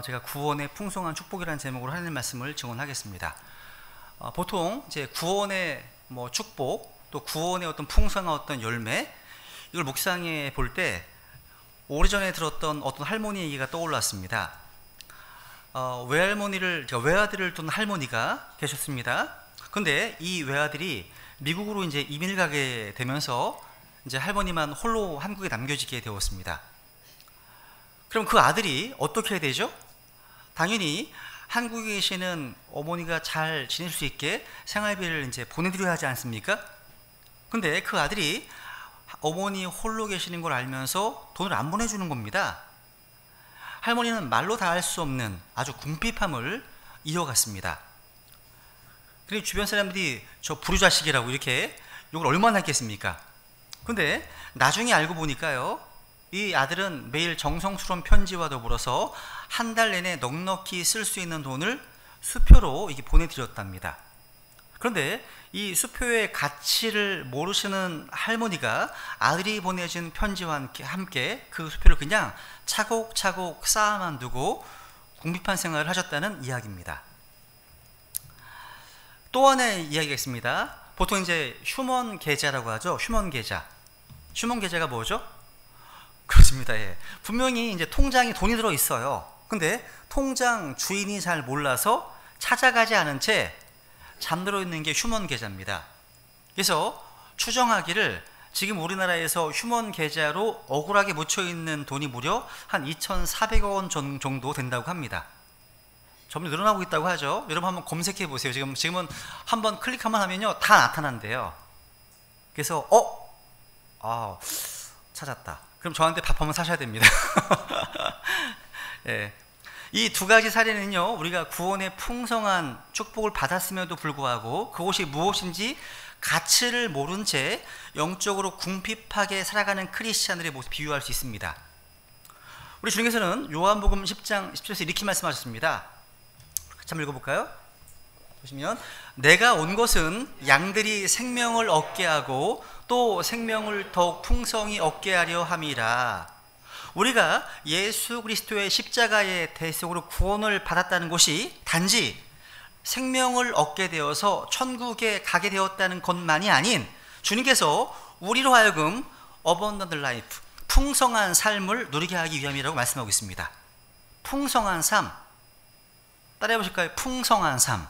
제가 구원의 풍성한 축복이라는 제목으로 하나님 말씀을 증언하겠습니다. 보통 이제 구원의 축복, 또 구원의 어떤 풍성한 어떤 열매, 이걸 묵상해 볼 때 오래전에 들었던 어떤 할머니 얘기가 떠올랐습니다. 외아들을 둔 할머니가 계셨습니다. 근데 이 외아들이 미국으로 이제 이민을 가게 되면서 이제 할머니만 홀로 한국에 남겨지게 되었습니다. 그럼 그 아들이 어떻게 해야 되죠? 당연히 한국에 계시는 어머니가 잘 지낼 수 있게 생활비를 이제 보내드려야 하지 않습니까? 근데 그 아들이 어머니 홀로 계시는 걸 알면서 돈을 안 보내주는 겁니다. 할머니는 말로 다 할 수 없는 아주 궁핍함을 이어갔습니다. 그리고 주변 사람들이 저 불효자식이라고 이렇게 욕을 얼마나 했겠습니까? 근데 나중에 알고 보니까요, 이 아들은 매일 정성스러운 편지와 더불어서 한 달 내내 넉넉히 쓸 수 있는 돈을 수표로 이게 보내드렸답니다. 그런데 이 수표의 가치를 모르시는 할머니가 아들이 보내준 편지와 함께 그 수표를 그냥 차곡차곡 쌓아만 두고 궁핍한 생활을 하셨다는 이야기입니다. 또 하나의 이야기가 있습니다. 보통 이제 휴먼 계좌라고 하죠. 휴먼 계좌. 휴먼 계좌가 뭐죠? 그렇습니다. 예. 분명히 이제 통장에 돈이 들어 있어요. 근데 통장 주인이 잘 몰라서 찾아가지 않은 채 잠들어 있는 게 휴먼 계좌입니다. 그래서 추정하기를 지금 우리나라에서 휴먼 계좌로 억울하게 묻혀 있는 돈이 무려 한 2,400억 원 정도 된다고 합니다. 점점 늘어나고 있다고 하죠. 여러분 한번 검색해 보세요. 지금은 한번 클릭하면 하면요, 다 나타난대요. 그래서 찾았다. 그럼 저한테 밥 한번 사셔야 됩니다. 예. 이 두 가지 사례는요, 우리가 구원의 풍성한 축복을 받았음에도 불구하고 그것이 무엇인지 가치를 모른 채 영적으로 궁핍하게 살아가는 크리스찬들의 모습 비유할 수 있습니다. 우리 주님께서는 요한복음 10장 10절에서 이렇게 말씀하셨습니다. 같이 한번 읽어볼까요? 보시면, 내가 온 것은 양들이 생명을 얻게 하고 또 생명을 더욱 풍성히 얻게 하려 함이라. 우리가 예수 그리스도의 십자가의 대속으로 구원을 받았다는 것이 단지 생명을 얻게 되어서 천국에 가게 되었다는 것만이 아닌, 주님께서 우리로 하여금 abundant life, 풍성한 삶을 누리게 하기 위함이라고 말씀하고 있습니다. 풍성한 삶, 따라해 보실까요? 풍성한 삶.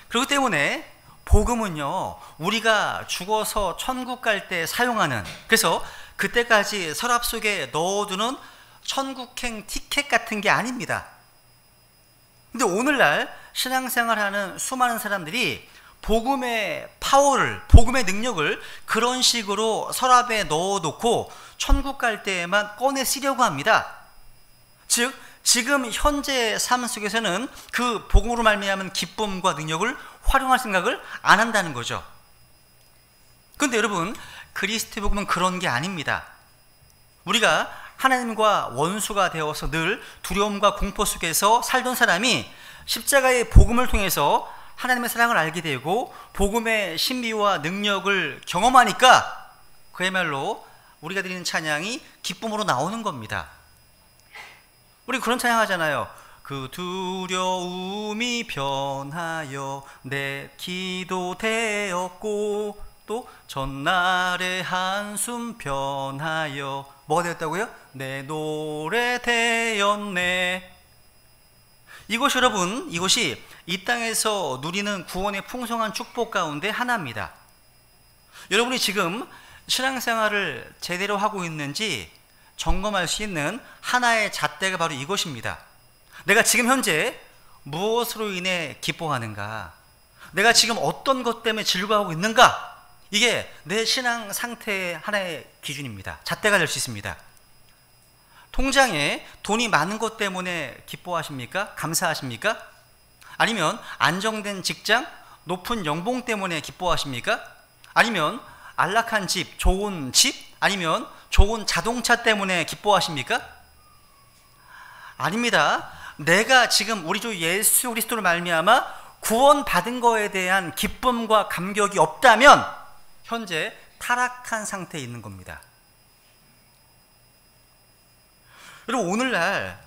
그렇기 때문에 복음은요, 우리가 죽어서 천국 갈 때 사용하는, 그래서 그때까지 서랍 속에 넣어두는 천국행 티켓 같은 게 아닙니다. 근데 오늘날 신앙생활하는 수많은 사람들이 복음의 파워를, 복음의 능력을 그런 식으로 서랍에 넣어놓고 천국 갈 때에만 꺼내 쓰려고 합니다. 즉, 지금 현재 삶 속에서는 그 복음으로 말미암은 기쁨과 능력을 활용할 생각을 안 한다는 거죠. 그런데 여러분, 그리스도의 복음은 그런 게 아닙니다. 우리가 하나님과 원수가 되어서 늘 두려움과 공포 속에서 살던 사람이 십자가의 복음을 통해서 하나님의 사랑을 알게 되고 복음의 신비와 능력을 경험하니까 그야말로 우리가 드리는 찬양이 기쁨으로 나오는 겁니다. 우리 그런 찬양 하잖아요. 그 두려움이 변하여 내 기도 되었고, 또 전날의 한숨 변하여 뭐가 되었다고요? 내 노래 되었네. 이것이 여러분, 이것이 이 땅에서 누리는 구원의 풍성한 축복 가운데 하나입니다. 여러분이 지금 신앙생활을 제대로 하고 있는지 점검할 수 있는 하나의 잣대가 바로 이것입니다. 내가 지금 현재 무엇으로 인해 기뻐하는가? 내가 지금 어떤 것 때문에 즐거워하고 있는가? 이게 내 신앙 상태의 하나의 기준입니다. 잣대가 될 수 있습니다. 통장에 돈이 많은 것 때문에 기뻐하십니까? 감사하십니까? 아니면 안정된 직장, 높은 연봉 때문에 기뻐하십니까? 아니면 안락한 집, 좋은 집, 아니면 좋은 자동차 때문에 기뻐하십니까? 아닙니다. 내가 지금 우리 주 예수 그리스도로 말미암아 구원받은 거에 대한 기쁨과 감격이 없다면 현재 타락한 상태에 있는 겁니다. 여러분, 오늘날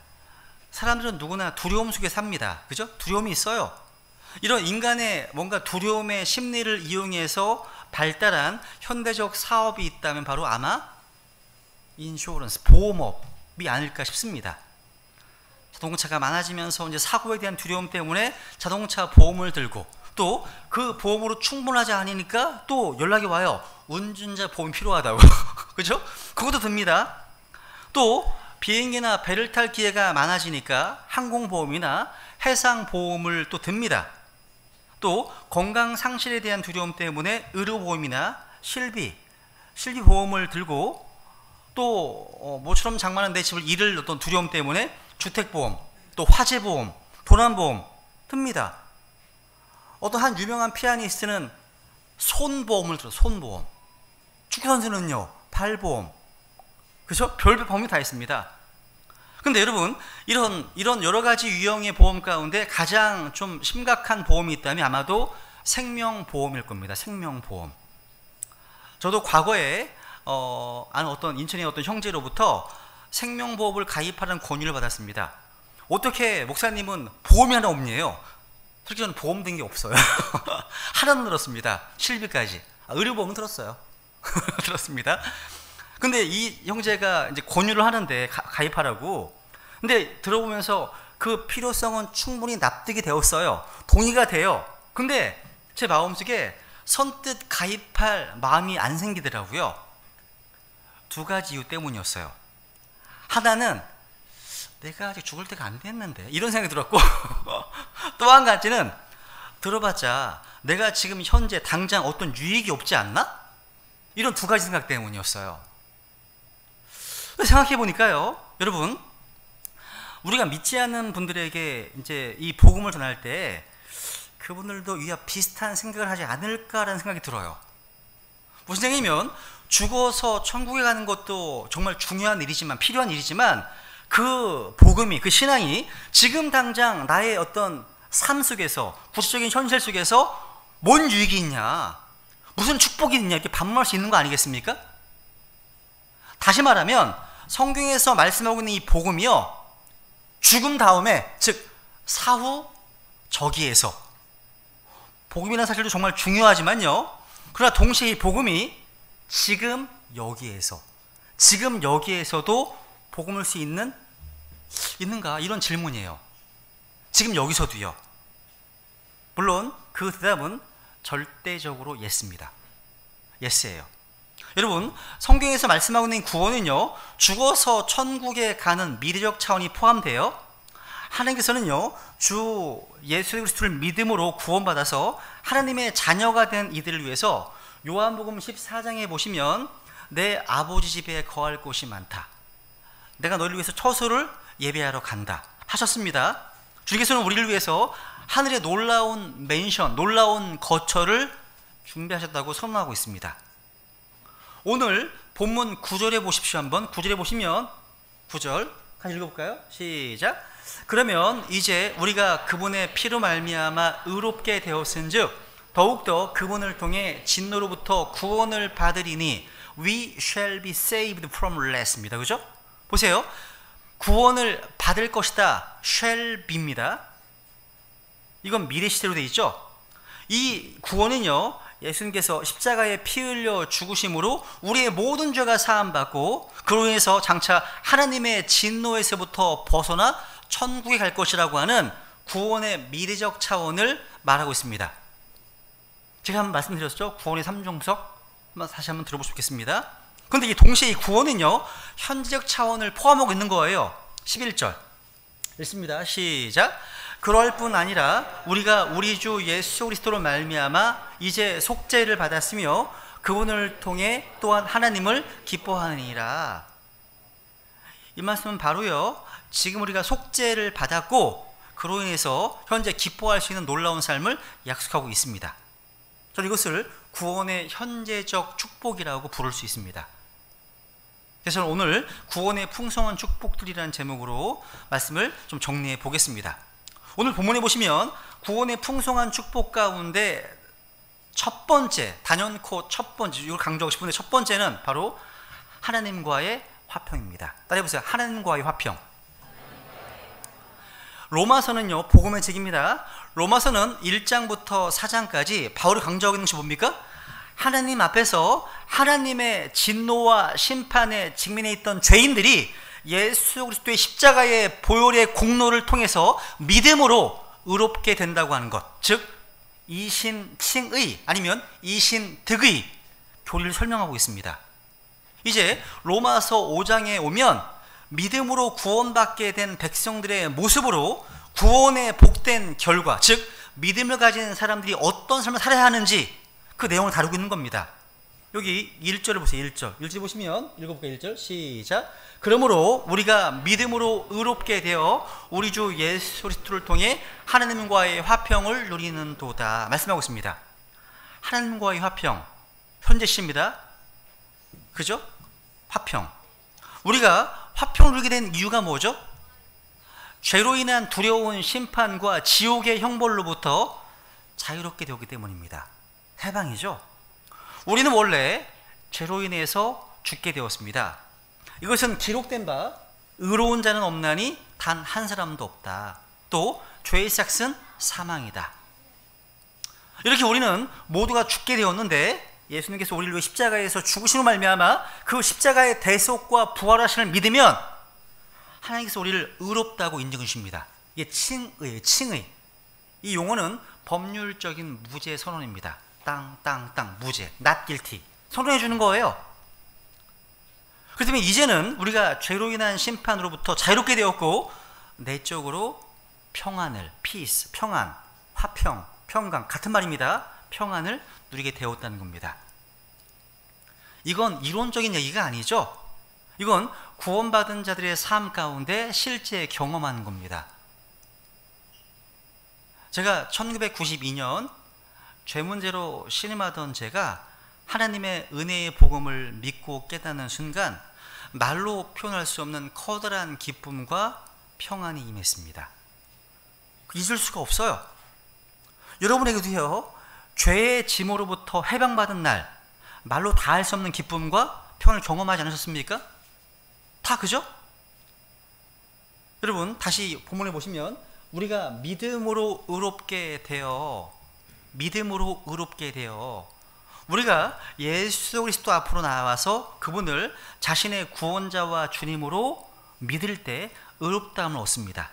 사람들은 누구나 두려움 속에 삽니다. 그죠? 두려움이 있어요. 이런 인간의 뭔가 두려움의 심리를 이용해서 발달한 현대적 사업이 있다면 바로 아마 인슈어런스, 보험업이 아닐까 싶습니다. 자동차가 많아지면서 이제 사고에 대한 두려움 때문에 자동차 보험을 들고, 또 그 보험으로 충분하지 않으니까 또 연락이 와요. 운전자 보험이 필요하다고. 그죠? 그것도 듭니다. 또 비행기나 배를 탈 기회가 많아지니까 항공보험이나 해상보험을 또 듭니다. 또 건강 상실에 대한 두려움 때문에 의료보험이나 실비보험을 들고, 또 모처럼 장만한 내 집을 잃을 어떤 두려움 때문에 주택보험, 또 화재보험, 도난보험 듭니다. 어떤 한 유명한 피아니스트는 손보험을 들어요. 손보험. 축구선수는요, 발보험. 그죠? 별별 보험이 다 있습니다. 근데 여러분, 이런 여러 가지 유형의 보험 가운데 가장 좀 심각한 보험이 있다면 아마도 생명보험일 겁니다. 생명보험. 저도 과거에 아는 어떤 인천의 어떤 형제로부터 생명보험을 가입하라는 권유를 받았습니다. 어떻게 목사님은 보험이 하나 없니에요? 솔직히 저는 보험 든 게 없어요. 하나는 들었습니다. 실비까지. 의료보험은 들었어요. 들었습니다. 근데 이 형제가 이제 권유를 하는데 가입하라고. 근데 들어보면서 그 필요성은 충분히 납득이 되었어요. 동의가 돼요. 근데 제 마음속에 선뜻 가입할 마음이 안 생기더라고요. 두 가지 이유 때문이었어요. 하나는 내가 아직 죽을 때가 안 됐는데, 이런 생각이 들었고, 또 한 가지는 들어봤자 내가 지금 현재 당장 어떤 유익이 없지 않나? 이런 두 가지 생각 때문이었어요. 생각해 보니까요, 여러분, 우리가 믿지 않는 분들에게 이제 이 복음을 전할 때 그분들도 이와 비슷한 생각을 하지 않을까라는 생각이 들어요. 무슨 생각이면, 죽어서 천국에 가는 것도 정말 중요한 일이지만, 필요한 일이지만, 그 복음이, 그 신앙이 지금 당장 나의 어떤 삶 속에서, 구체적인 현실 속에서 뭔 유익이 있냐, 무슨 축복이 있냐, 이렇게 반문할 수 있는 거 아니겠습니까? 다시 말하면 성경에서 말씀하고 있는 이 복음이요, 죽음 다음에, 즉 사후 저기에서, 복음이라는 사실도 정말 중요하지만요, 그러나 동시에 이 복음이 지금 여기에서도 복음을 수 있는가? 이런 질문이에요. 지금 여기서도요. 물론 그 대답은 절대적으로 예스입니다. 예스예요. 여러분, 성경에서 말씀하고 있는 구원은요, 죽어서 천국에 가는 미래적 차원이 포함되어, 하나님께서는요, 주 예수 그리스도를 믿음으로 구원받아서 하나님의 자녀가 된 이들을 위해서 요한복음 14장에 보시면 내 아버지 집에 거할 곳이 많다, 내가 너희를 위해서 처소를 예배하러 간다 하셨습니다. 주께서는 우리를 위해서 하늘의 놀라운 맨션, 놀라운 거처를 준비하셨다고 선언하고 있습니다. 오늘 본문 9절에 보십시오. 한번 9절에 보시면, 9절 같이 읽어볼까요? 시작. 그러면 이제 우리가 그분의 피로 말미암아 의롭게 되었은즉 더욱더 그분을 통해 진노로부터 구원을 받으리니 we shall be saved from wrath입니다. 그죠? 보세요. 구원을 받을 것이다. shall be입니다. 이건 미래 시대로 되어 있죠. 이 구원은요, 예수님께서 십자가에 피 흘려 죽으심으로 우리의 모든 죄가 사함받고 그로 인해서 장차 하나님의 진노에서부터 벗어나 천국에 갈 것이라고 하는 구원의 미래적 차원을 말하고 있습니다. 제가 한번 말씀드렸죠. 구원의 3종석 다시 한번 들어보시면 좋겠습니다. 그런데 동시에 이 구원은요, 현재적 차원을 포함하고 있는 거예요. 11절 읽습니다. 시작. 그럴 뿐 아니라 우리가 우리 주 예수 그리스도로 말미암아 이제 속죄를 받았으며 그분을 통해 또한 하나님을 기뻐하느니라. 이 말씀은 바로요, 지금 우리가 속죄를 받았고 그로 인해서 현재 기뻐할 수 있는 놀라운 삶을 약속하고 있습니다. 저는 이것을 구원의 현재적 축복이라고 부를 수 있습니다. 그래서 오늘 구원의 풍성한 축복들이라는 제목으로 말씀을 좀 정리해 보겠습니다. 오늘 본문에 보시면 구원의 풍성한 축복 가운데 첫 번째, 단연코 첫 번째, 이걸 강조하고 싶은데 첫 번째는 바로 하나님과의 화평입니다. 따라해보세요. 하나님과의 화평. 로마서는요, 복음의 책입니다. 로마서는 1장부터 4장까지 바울이 강조하고 있는 것이 뭡니까? 하나님 앞에서 하나님의 진노와 심판에 직면해 있던 죄인들이 예수 그리스도의 십자가의 보혈의 공로를 통해서 믿음으로 의롭게 된다고 하는 것, 즉 이신칭의 아니면 이신득의 교리를 설명하고 있습니다. 이제 로마서 5장에 오면 믿음으로 구원받게 된 백성들의 모습으로 구원의 복된 결과, 즉 믿음을 가진 사람들이 어떤 삶을 살아야 하는지 그 내용을 다루고 있는 겁니다. 여기 1절을 보세요. 1절 보시면 읽어볼게요. 1절 시작. 그러므로 우리가 믿음으로 의롭게 되어 우리 주 예수 그리스도를 통해 하나님과의 화평을 누리는도다 말씀하고 있습니다. 하나님과의 화평, 현재 시입니다. 그죠? 화평. 우리가 화평을 누리게 된 이유가 뭐죠? 죄로 인한 두려운 심판과 지옥의 형벌로부터 자유롭게 되었기 때문입니다. 해방이죠. 우리는 원래 죄로 인해서 죽게 되었습니다. 이것은 기록된 바 의로운 자는 없나니 단 한 사람도 없다. 또 죄의 삭은 사망이다. 이렇게 우리는 모두가 죽게 되었는데 예수님께서 우리를 위해 십자가에서 죽으심으로 말미암아 그 십자가의 대속과 부활하심을 믿으면 하나님께서 우리를 의롭다고 인정해 주십니다. 이게 칭의예요. 칭의. 이 용어는 법률적인 무죄 선언입니다. 땅 무죄, not guilty 선언해 주는 거예요. 그렇기 때문에 이제는 우리가 죄로 인한 심판으로부터 자유롭게 되었고 내적으로 평안을, peace, 평안, 화평, 평강 같은 말입니다. 평안을 누리게 되었다는 겁니다. 이건 이론적인 얘기가 아니죠. 이건 구원받은 자들의 삶 가운데 실제 경험하는 겁니다. 제가 1992년 죄 문제로 신음하던 제가 하나님의 은혜의 복음을 믿고 깨닫는 순간 말로 표현할 수 없는 커다란 기쁨과 평안이 임했습니다. 잊을 수가 없어요. 여러분에게도요, 죄의 짐으로부터 해방받은 날 말로 다 할 수 없는 기쁨과 평안을 경험하지 않으셨습니까? 다 그죠? 여러분 다시 본문에 보시면 우리가 믿음으로 의롭게 되어 우리가 예수 그리스도 앞으로 나와서 그분을 자신의 구원자와 주님으로 믿을 때 의롭다함을 얻습니다.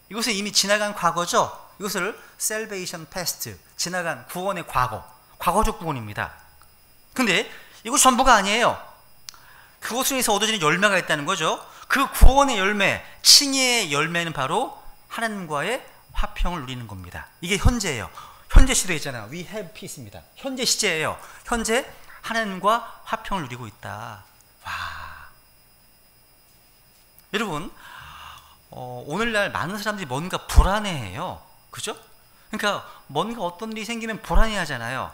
이것은 이미 지나간 과거죠. 이것을 salvation past, 지나간 구원의 과거적 구원입니다. 근데 이것 전부가 아니에요. 그것을 위해서 얻어지는 열매가 있다는 거죠. 그 구원의 열매, 칭의의 열매는 바로 하나님과의 화평을 누리는 겁니다. 이게 현재예요. 현재 시대에 있잖아요. We have peace입니다. 현재 시제예요. 현재 하나님과 화평을 누리고 있다. 와. 여러분, 오늘날 많은 사람들이 뭔가 불안해해요. 그죠? 그러니까 뭔가 어떤 일이 생기면 불안해하잖아요.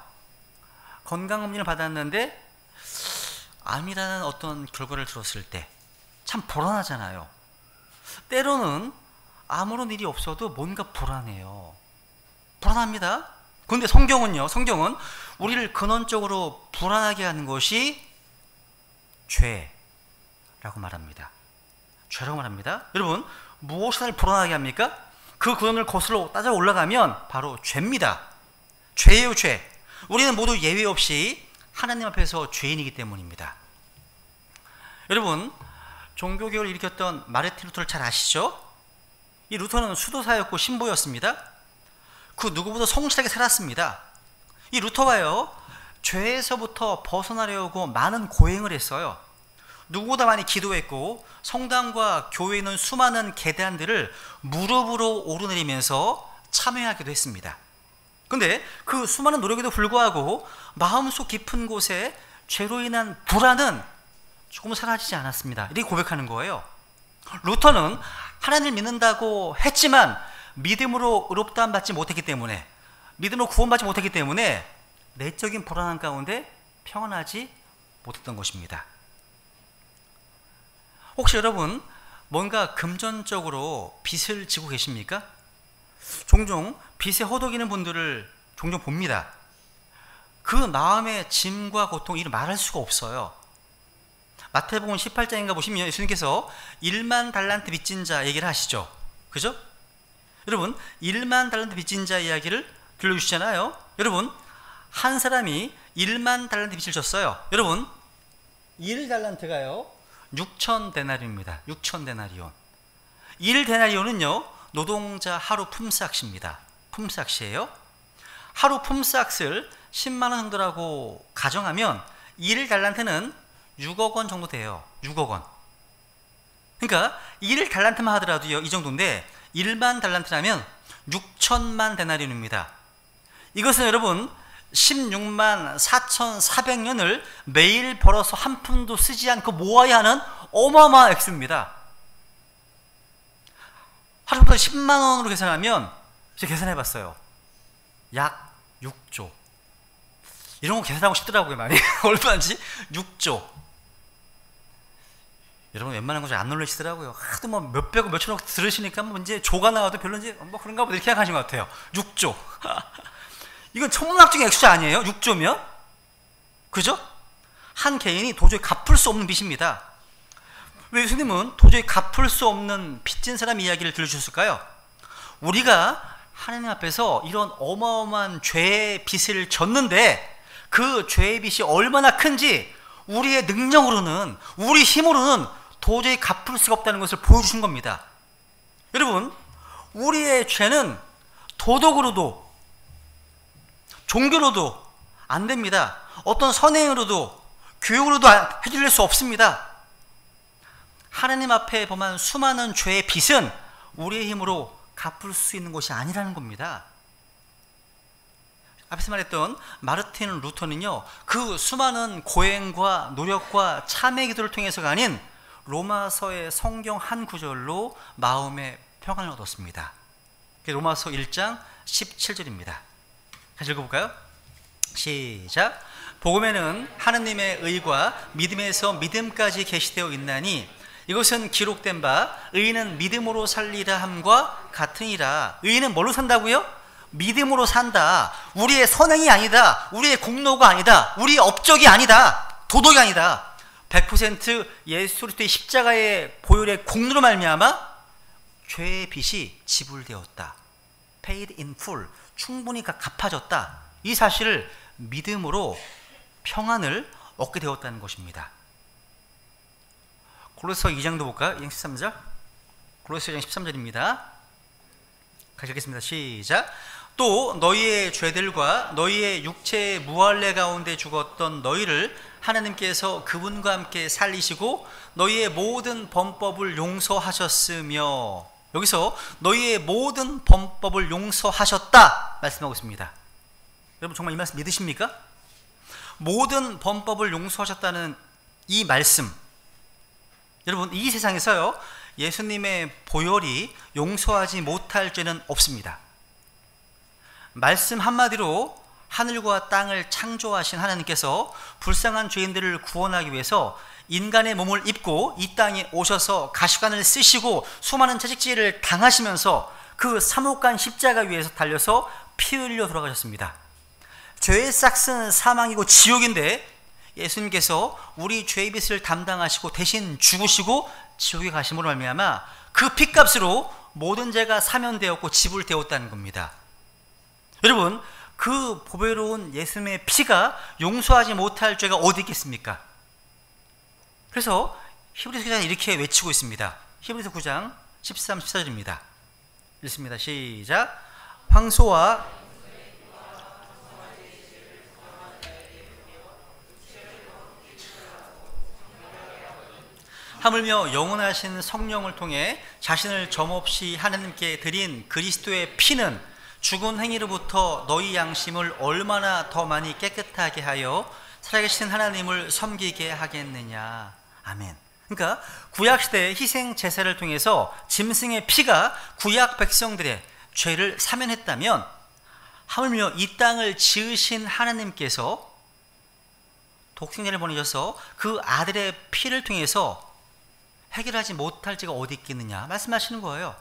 건강검진을 받았는데 암이라는 어떤 결과를 들었을 때 참 불안하잖아요. 때로는 아무런 일이 없어도 뭔가 불안해요. 불안합니다. 그런데 성경은 우리를 근원적으로 불안하게 하는 것이 죄라고 말합니다. 죄라고 말합니다. 여러분, 무엇이 나를 불안하게 합니까? 그 근원을 거슬러 따져 올라가면 바로 죄입니다. 죄예요, 죄. 우리는 모두 예외 없이 하나님 앞에서 죄인이기 때문입니다. 여러분, 종교개혁을 일으켰던 마르틴 루터를 잘 아시죠? 이 루터는 수도사였고 신부였습니다. 그 누구보다 성실하게 살았습니다. 이 루터가요, 죄에서부터 벗어나려고 많은 고행을 했어요. 누구보다 많이 기도했고 성당과 교회에 있는 수많은 계단들을 무릎으로 오르내리면서 참여하기도 했습니다. 근데 그 수많은 노력에도 불구하고 마음속 깊은 곳에 죄로 인한 불안은 조금 사라지지 않았습니다. 이렇게 고백하는 거예요. 루터는 하나님을 믿는다고 했지만 믿음으로 의롭다함 받지 못했기 때문에, 믿음으로 구원받지 못했기 때문에 내적인 불안함 가운데 평안하지 못했던 것입니다. 혹시 여러분 뭔가 금전적으로 빚을 지고 계십니까? 종종 빚에 허덕이는 분들을 종종 봅니다. 그 마음의 짐과 고통, 이를 말할 수가 없어요. 마태복음 18장인가 보시면 예수님께서 1만 달란트 빚진 자 얘기를 하시죠. 그죠? 여러분 1만 달란트 빚진 자 이야기를 들려주시잖아요. 여러분 한 사람이 1만 달란트 빚을 졌어요. 여러분 1달란트가요 6,000데나리온입니다. 6,000데나리온. 1데나리온은요 노동자 하루 품삯입니다. 품삯이에요. 하루 품삯을 10만 원 정도라고 가정하면 1달란트는 6억 원 정도 돼요. 6억 원. 그러니까 1달란트만 하더라도요 이 정도인데 1만 달란트라면 6천만 데나리온입니다. 이것은 여러분 16만 4,400년을 매일 벌어서 한 푼도 쓰지 않고 모아야 하는 어마어마한 액수입니다. 하루부터 10만 원으로 계산하면 제가 계산해 봤어요. 약 6조. 이런 거 계산하고 싶더라고요, 많이. 얼마인지? 6조. 여러분 웬만한 거 잘 안 놀라시더라고요. 하도 뭐 몇백억 몇천억 들으시니까 뭐 이제 조가 나와도 별로 이제 뭐 그런가 보다 이렇게 생각하신 것 같아요. 6조. 이건 천문학적인 액수 아니에요? 6조면? 그죠? 한 개인이 도저히 갚을 수 없는 빚입니다. 왜 예수님은 도저히 갚을 수 없는 빚진 사람 이야기를 들려주셨을까요? 우리가 하나님 앞에서 이런 어마어마한 죄의 빚을 졌는데 그 죄의 빚이 얼마나 큰지 우리의 능력으로는, 우리 힘으로는 도저히 갚을 수가 없다는 것을 보여주신 겁니다. 여러분, 우리의 죄는 도덕으로도 종교로도 안 됩니다. 어떤 선행으로도 교육으로도 해결될 수 없습니다. 하나님 앞에 범한 수많은 죄의 빚은 우리의 힘으로 갚을 수 있는 것이 아니라는 겁니다. 앞에서 말했던 마르틴 루터는요, 그 수많은 고행과 노력과 참회 기도를 통해서가 아닌 로마서의 성경 한 구절로 마음의 평안을 얻었습니다. 로마서 1장 17절입니다. 같이 읽어볼까요? 시작. 복음에는 하느님의 의와 믿음에서 믿음까지 계시되어 있나니 이것은 기록된 바 의인은 믿음으로 살리라 함과 같으니라. 의인은 뭘로 산다고요? 믿음으로 산다. 우리의 선행이 아니다. 우리의 공로가 아니다. 우리의 업적이 아니다. 도덕이 아니다. 100% 예수 그리스도의 십자가의 보혈의 공로로 말미암아 죄의 빚이 지불되었다. Paid in full. 충분히 갚아졌다. 이 사실을 믿음으로 평안을 얻게 되었다는 것입니다. 골로새 2장도 볼까요? 2장 13절. 골로새 2장 13절입니다. 같이 읽겠습니다. 시작. 또 너희의 죄들과 너희의 육체의 무할례 가운데 죽었던 너희를 하나님께서 그분과 함께 살리시고 너희의 모든 범법을 용서하셨으며, 여기서 너희의 모든 범법을 용서하셨다 말씀하고 있습니다. 여러분 정말 이 말씀 믿으십니까? 모든 범법을 용서하셨다는 이 말씀, 여러분 이 세상에서요 예수님의 보혈이 용서하지 못할 죄는 없습니다. 말씀 한마디로 하늘과 땅을 창조하신 하나님께서 불쌍한 죄인들을 구원하기 위해서 인간의 몸을 입고 이 땅에 오셔서 가시관을 쓰시고 수많은 채찍질을 당하시면서 그 사목간 십자가 위에서 달려서 피 흘려 돌아가셨습니다. 죄의 싹은 사망이고 지옥인데 예수님께서 우리 죄의 빚을 담당하시고 대신 죽으시고 지옥에 가심으로 말미암아 그 핏값으로 모든 죄가 사면되었고 지불되었다는 겁니다. 여러분, 그 보배로운 예수님의 피가 용서하지 못할 죄가 어디 있겠습니까? 그래서 히브리서 9장에 이렇게 외치고 있습니다. 히브리서 9장 13, 14절입니다. 읽습니다. 시작. 황소와 하물며 영원하신 성령을 통해 자신을 점없이 하나님께 드린 그리스도의 피는 죽은 행위로부터 너희 양심을 얼마나 더 많이 깨끗하게 하여 살아계신 하나님을 섬기게 하겠느냐. 아멘. 그러니까 구약시대의 희생 제사를 통해서 짐승의 피가 구약 백성들의 죄를 사면했다면 하물며 이 땅을 지으신 하나님께서 독생자를 보내셔서 그 아들의 피를 통해서 해결하지 못할 죄가 어디 있겠느냐 말씀하시는 거예요.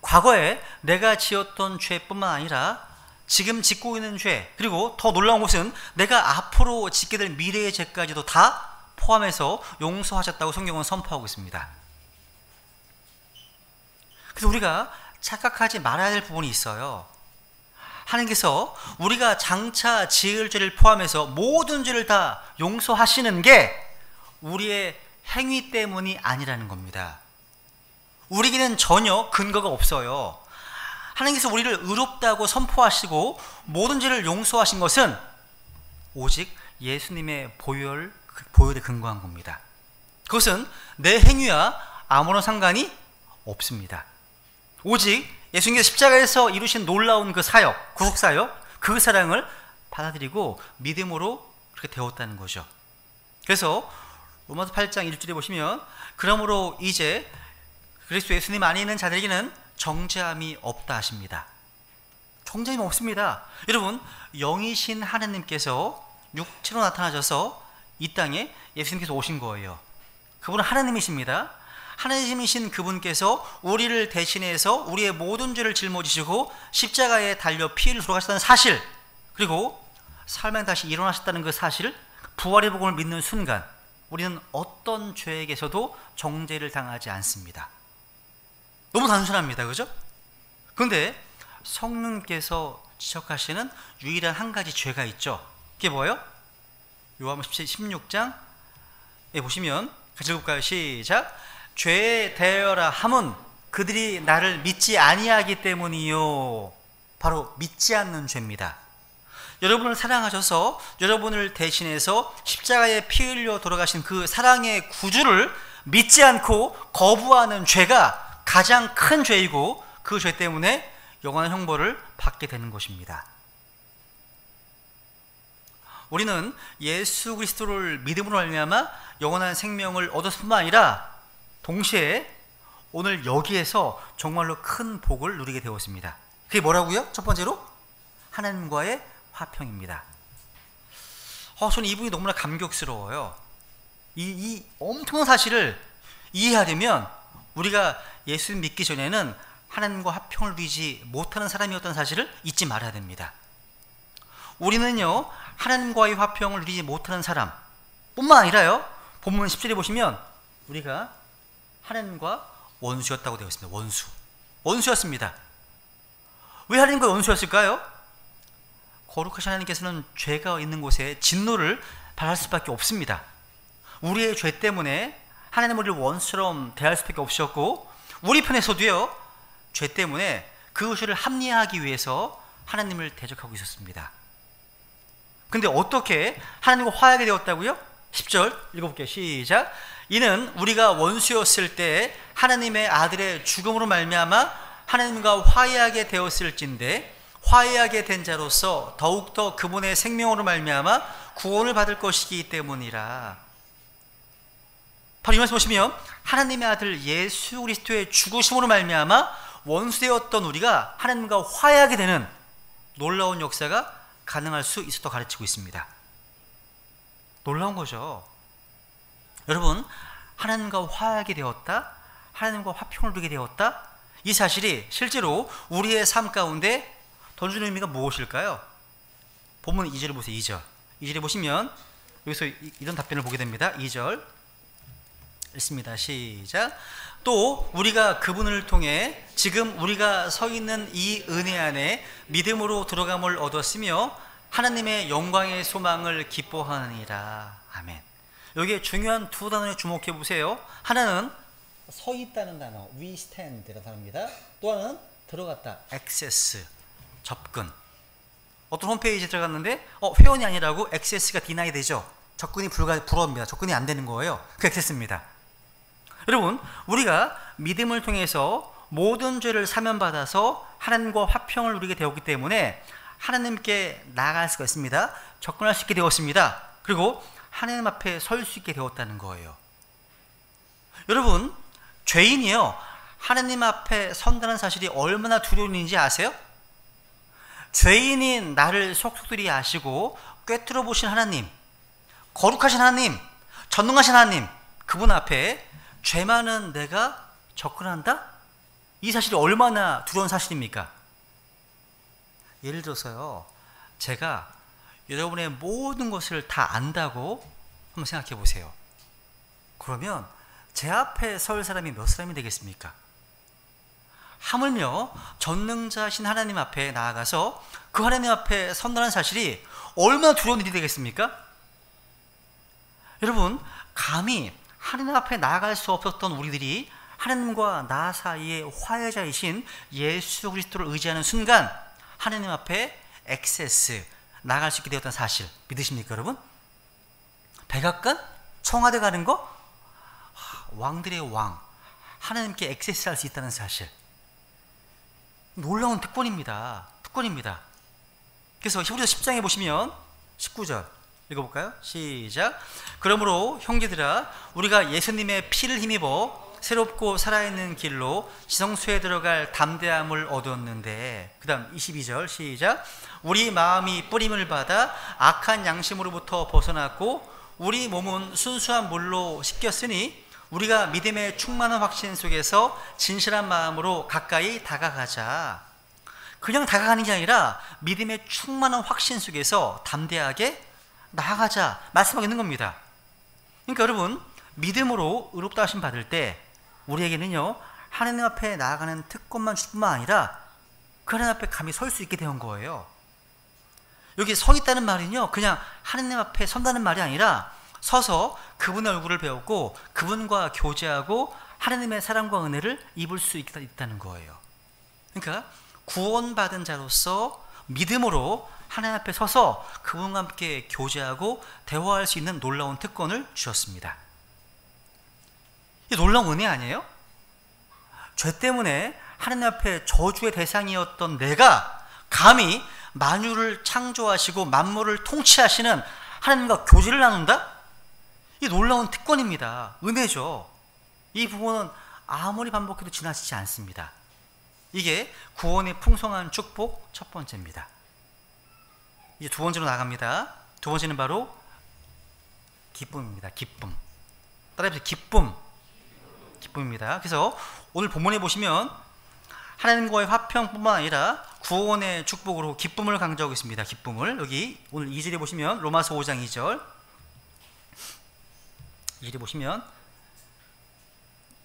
과거에 내가 지었던 죄뿐만 아니라 지금 짓고 있는 죄, 그리고 더 놀라운 것은 내가 앞으로 짓게 될 미래의 죄까지도 다 포함해서 용서하셨다고 성경은 선포하고 있습니다. 그래서 우리가 착각하지 말아야 될 부분이 있어요. 하나님께서 우리가 장차 지을 죄를 포함해서 모든 죄를 다 용서하시는 게 우리의 행위 때문이 아니라는 겁니다. 우리에게는 전혀 근거가 없어요. 하나님께서 우리를 의롭다고 선포하시고 모든 죄를 용서하신 것은 오직 예수님의 보혈에 근거한 겁니다. 그것은 내 행위와 아무런 상관이 없습니다. 오직 예수님께서 십자가에서 이루신 놀라운 그 사역, 구속사역, 그 사랑을 받아들이고 믿음으로 그렇게 되었다는 거죠. 그래서 로마서 8장 1절에 보시면 그러므로 이제 그리스도 예수님 안에 있는 자들에게는 정죄함이 없다 하십니다. 정죄함이 없습니다. 여러분, 영이신 하나님께서 육체로 나타나셔서 이 땅에 예수님께서 오신 거예요. 그분은 하나님이십니다. 하나님이신 그분께서 우리를 대신해서 우리의 모든 죄를 짊어지시고 십자가에 달려 피를 돌아가셨다는 사실, 그리고 삶에 다시 일어나셨다는 그 사실을, 부활의 복음을 믿는 순간 우리는 어떤 죄에게서도 정죄를 당하지 않습니다. 너무 단순합니다. 그죠? 그런데 성령께서 지적하시는 유일한 한 가지 죄가 있죠. 그게 뭐예요? 요한복음 16장에 보시면 같이 읽을까요? 시작. 죄에 대하여라 함은 그들이 나를 믿지 아니하기 때문이요. 바로 믿지 않는 죄입니다. 여러분을 사랑하셔서 여러분을 대신해서 십자가에 피 흘려 돌아가신 그 사랑의 구주를 믿지 않고 거부하는 죄가 가장 큰 죄이고, 그 죄 때문에 영원한 형벌을 받게 되는 것입니다. 우리는 예수 그리스도를 믿음으로 말미암아 영원한 생명을 얻었을 뿐만 아니라 동시에 오늘 여기에서 정말로 큰 복을 누리게 되었습니다. 그게 뭐라고요? 첫 번째로 하나님과의 화평입니다. 저는 이분이 너무나 감격스러워요. 이 엄청난 사실을 이해하려면 우리가 예수를 믿기 전에는 하나님과 화평을 누리지 못하는 사람이었다는 사실을 잊지 말아야 됩니다. 우리는요, 하나님과의 화평을 누리지 못하는 사람 뿐만 아니라요, 본문 10절에 보시면 우리가 하나님과 원수였다고 되어 있습니다. 원수였습니다. 왜 하나님과 원수였을까요? 거룩하신 하나님께서는 죄가 있는 곳에 진노를 발할 수밖에 없습니다. 우리의 죄 때문에 하나님 우리를 원수처럼 대할 수밖에 없으셨고, 우리 편에서도요, 죄 때문에 그 죄를 합리화하기 위해서 하나님을 대적하고 있었습니다. 근데 어떻게 하나님과 화해하게 되었다고요? 10절 읽어볼게요. 시작. 이는 우리가 원수였을 때 하나님의 아들의 죽음으로 말미암아 하나님과 화해하게 되었을진데 화해하게 된 자로서 더욱더 그분의 생명으로 말미암아 구원을 받을 것이기 때문이라. 바로 이 말씀 보시면 하나님의 아들 예수 그리스도의 죽으심으로 말미암아 원수되었던 우리가 하나님과 화해하게 되는 놀라운 역사가 가능할 수 있었다고 가르치고 있습니다. 놀라운 거죠. 여러분, 하나님과 화해하게 되었다, 하나님과 화평을 누리게 되었다, 이 사실이 실제로 우리의 삶 가운데 던지는 의미가 무엇일까요? 본문 2절을 보세요. 2절에 보시면 여기서 이런 답변을 보게 됩니다. 2절 읽습니다. 시작. 또 우리가 그분을 통해 지금 우리가 서 있는 이 은혜 안에 믿음으로 들어감을 얻었으며 하나님의 영광의 소망을 기뻐하느니라. 아멘. 여기에 중요한 두 단어에 주목해 보세요. 하나는 서 있다는 단어, we stand라는 단어입니다. 또 하나는 들어갔다, access, 접근. 어떤 홈페이지에 들어갔는데 회원이 아니라고 access가 deny 되죠. 접근이 불가합니다. 접근이 안 되는 거예요. 그 access입니다. 여러분, 우리가 믿음을 통해서 모든 죄를 사면받아서 하나님과 화평을 누리게 되었기 때문에 하나님께 나아갈 수가 있습니다. 접근할 수 있게 되었습니다. 그리고 하나님 앞에 설 수 있게 되었다는 거예요. 여러분, 죄인이요, 하나님 앞에 선다는 사실이 얼마나 두려운 일인지 아세요? 죄인인 나를 속속들이 아시고 꿰뚫어 보신 하나님, 거룩하신 하나님, 전능하신 하나님, 그분 앞에 죄 많은 내가 접근한다? 이 사실이 얼마나 두려운 사실입니까? 예를 들어서요, 제가 여러분의 모든 것을 다 안다고 한번 생각해 보세요. 그러면 제 앞에 설 사람이 몇 사람이 되겠습니까? 하물며 전능자신 하나님 앞에 나아가서 그 하나님 앞에 선다는 사실이 얼마나 두려운 일이 되겠습니까? 여러분, 감히 하나님 앞에 나아갈 수 없었던 우리들이 하나님과 나 사이의 화해자이신 예수 그리스도를 의지하는 순간 하나님 앞에 액세스, 나아갈 수 있게 되었다는 사실 믿으십니까 여러분? 백악관? 청와대 가는 거? 왕들의 왕, 하나님께 액세스할 수 있다는 사실, 놀라운 특권입니다. 특권입니다. 그래서 히브리서 10장에 보시면 19절 읽어볼까요? 시작. 그러므로 형제들아, 우리가 예수님의 피를 힘입어 새롭고 살아있는 길로 지성소에 들어갈 담대함을 얻었는데, 그 다음 22절 시작. 우리 마음이 뿌림을 받아 악한 양심으로부터 벗어났고 우리 몸은 순수한 물로 씻겼으니 우리가 믿음의 충만한 확신 속에서 진실한 마음으로 가까이 다가가자. 그냥 다가가는 게 아니라 믿음의 충만한 확신 속에서 담대하게 나아가자 말씀하고 있는 겁니다. 그러니까 여러분, 믿음으로 의롭다 하심 받을 때 우리에게는요, 하나님 앞에 나아가는 특권만 줄 뿐만 아니라 그 하나님 앞에 감히 설 수 있게 된 거예요. 여기 서 있다는 말은요, 그냥 하나님 앞에 선다는 말이 아니라 서서 그분의 얼굴을 배웠고 그분과 교제하고 하나님의 사랑과 은혜를 입을 수 있다는 거예요. 그러니까 구원받은 자로서 믿음으로 하나님 앞에 서서 그분과 함께 교제하고 대화할 수 있는 놀라운 특권을 주셨습니다. 이 놀라운 은혜 아니에요? 죄 때문에 하나님 앞에 저주의 대상이었던 내가 감히 만유를 창조하시고 만물을 통치하시는 하나님과 교제를 나눈다? 이 놀라운 특권입니다. 은혜죠. 이 부분은 아무리 반복해도 지나치지 않습니다. 이게 구원의 풍성한 축복 첫 번째입니다. 이제 두 번째로 나갑니다. 두 번째는 바로 기쁨입니다. 기쁨. 따라해보세요. 기쁨. 기쁨입니다. 그래서 오늘 본문에 보시면 하나님과의 화평뿐만 아니라 구원의 축복으로 기쁨을 강조하고 있습니다. 기쁨을. 여기 오늘 2절에 보시면 로마서 5장 2절 2절에 보시면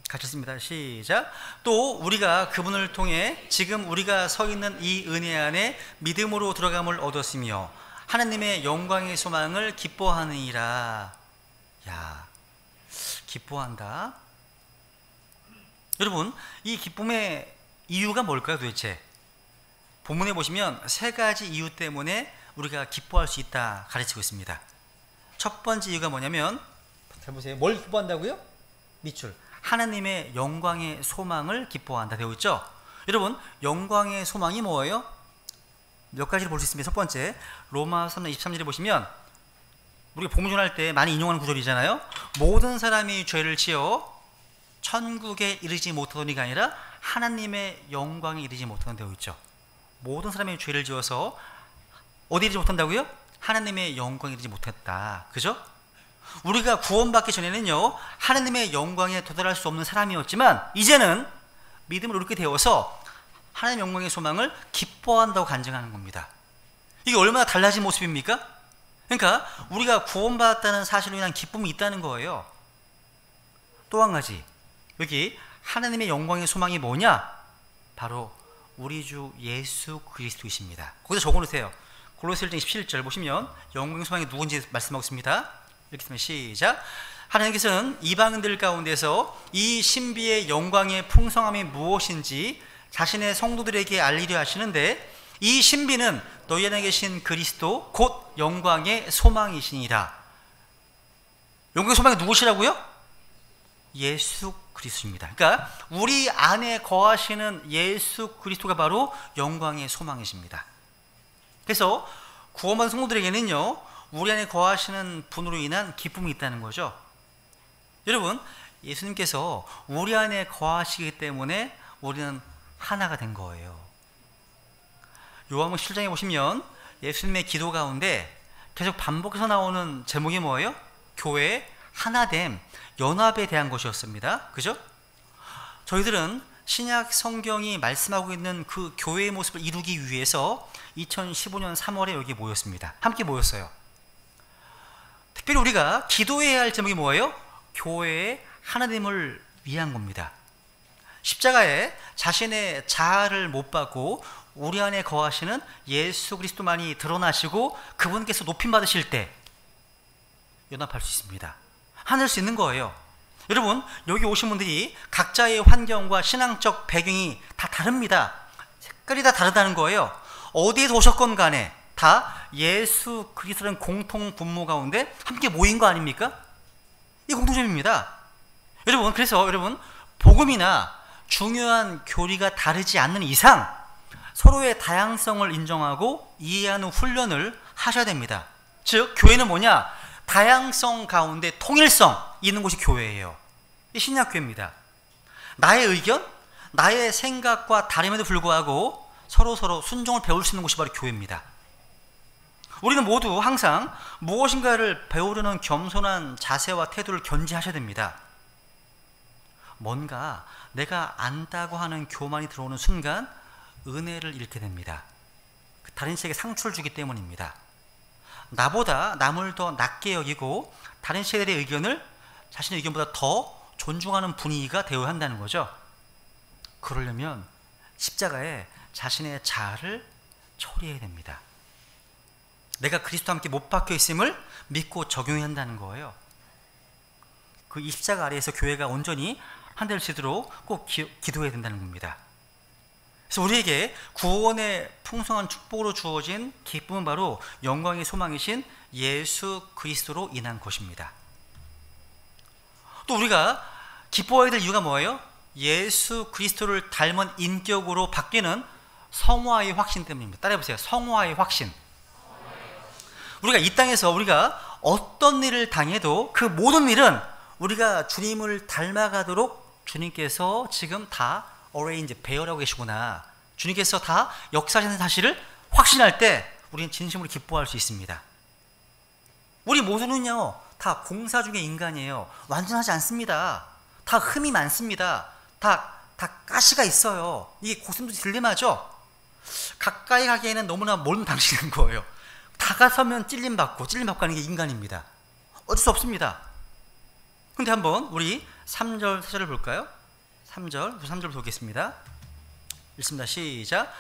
같이 읽습니다. 시작. 또 우리가 그분을 통해 지금 우리가 서 있는 이 은혜 안에 믿음으로 들어감을 얻었으며 하나님의 영광의 소망을 기뻐하느니라. 야, 기뻐한다. 여러분, 이 기쁨의 이유가 뭘까요 도대체? 본문에 보시면 세 가지 이유 때문에 우리가 기뻐할 수 있다 가르치고 있습니다. 첫 번째 이유가 뭐냐면, 잘 보세요. 뭘 기뻐한다고요? 밑줄. 하나님의 영광의 소망을 기뻐한다 되어 있죠. 여러분, 영광의 소망이 뭐예요? 몇 가지를 볼 수 있습니다. 첫 번째, 로마서 3장 23절에 보시면 우리가 복음전할 때 많이 인용하는 구절이잖아요. 모든 사람이 죄를 지어 천국에 이르지 못하더니가 아니라 하나님의 영광에 이르지 못하는 되어 있죠. 모든 사람이 죄를 지어서 어디 이르지 못한다고요? 하나님의 영광에 이르지 못했다. 그죠? 우리가 구원받기 전에는요, 하나님의 영광에 도달할 수 없는 사람이었지만 이제는 믿음을 얻게 되어서 하나님의 영광의 소망을 기뻐한다고 간증하는 겁니다. 이게 얼마나 달라진 모습입니까? 그러니까 우리가 구원받았다는 사실로 인한 기쁨이 있다는 거예요. 또 한 가지, 여기 하나님의 영광의 소망이 뭐냐? 바로 우리 주 예수 그리스도이십니다. 거기서 적어놓으세요. 골로새 1장 17절 보시면 영광의 소망이 누군지 말씀하고 있습니다. 이렇게 쓰면 시작. 하나님께서는 이방인들 가운데서 이 신비의 영광의 풍성함이 무엇인지 자신의 성도들에게 알리려 하시는데, 이 신비는 너희 안에 계신 그리스도 곧 영광의 소망이시니라. 영광의 소망이 누구시라고요? 예수 그리스도입니다. 그러니까 우리 안에 거하시는 예수 그리스도가 바로 영광의 소망이십니다. 그래서 구원받은 성도들에게는요, 우리 안에 거하시는 분으로 인한 기쁨이 있다는 거죠. 여러분, 예수님께서 우리 안에 거하시기 때문에 우리는 하나가 된 거예요. 요한복음 7장에 보시면 예수님의 기도 가운데 계속 반복해서 나오는 제목이 뭐예요? 교회의 하나됨, 연합에 대한 것이었습니다. 그죠? 저희들은 신약 성경이 말씀하고 있는 그 교회의 모습을 이루기 위해서 2015년 3월에 여기 모였습니다. 함께 모였어요. 특별히 우리가 기도해야 할 제목이 뭐예요? 교회의 하나됨을 위한 겁니다. 십자가에 자신의 자아를 못 받고 우리 안에 거하시는 예수 그리스도만이 드러나시고 그분께서 높임 받으실 때 연합할 수 있습니다. 하늘 수 있는 거예요. 여러분, 여기 오신 분들이 각자의 환경과 신앙적 배경이 다 다릅니다. 색깔이 다 다르다는 거예요. 어디에서 오셨건 간에 다 예수 그리스도라는 공통 분모 가운데 함께 모인 거 아닙니까? 이 공통점입니다. 여러분, 그래서 여러분, 복음이나 중요한 교리가 다르지 않는 이상 서로의 다양성을 인정하고 이해하는 훈련을 하셔야 됩니다. 즉, 교회는 뭐냐? 다양성 가운데 통일성 있는 곳이 교회예요. 이 신약교회입니다. 나의 의견, 나의 생각과 다름에도 불구하고 서로 순종을 배울 수 있는 곳이 바로 교회입니다. 우리는 모두 항상 무엇인가를 배우려는 겸손한 자세와 태도를 견지하셔야 됩니다. 뭔가 내가 안다고 하는 교만이 들어오는 순간 은혜를 잃게 됩니다. 다른 시에게 상처를 주기 때문입니다. 나보다 남을 더 낮게 여기고 다른 세대의 의견을 자신의 의견보다 더 존중하는 분위기가 되어야 한다는 거죠. 그러려면 십자가에 자신의 자아를 처리해야 됩니다. 내가 그리스도와 함께 못 박혀 있음을 믿고 적용해야 한다는 거예요. 그 이 십자가 아래에서 교회가 온전히 한 될 수 있도록 꼭 기도해야 된다는 겁니다. 그래서 우리에게 구원의 풍성한 축복으로 주어진 기쁨은 바로 영광의 소망이신 예수 그리스도로 인한 것입니다. 또 우리가 기뻐해야 될 이유가 뭐예요? 예수 그리스도를 닮은 인격으로 바뀌는 성화의 확신 때문입니다. 따라해보세요. 성화의 확신. 우리가 이 땅에서 우리가 어떤 일을 당해도 그 모든 일은 우리가 주님을 닮아가도록 주님께서 지금 다 배열하고 계시구나, 주님께서 다 역사하시는 사실을 확신할 때 우리는 진심으로 기뻐할 수 있습니다. 우리 모두는요 다 공사 중의 인간이에요. 완전하지 않습니다. 다 흠이 많습니다. 다 가시가 있어요. 이게 고슴도 딜레마죠. 가까이 가기에는 너무나 멀은 당신인 거예요. 다가서면 찔림받고 하는 게 인간입니다. 어쩔 수 없습니다. 근데 한번 우리 3절 4절을 볼까요? 3절 보겠습니다. 읽습니다. 시작.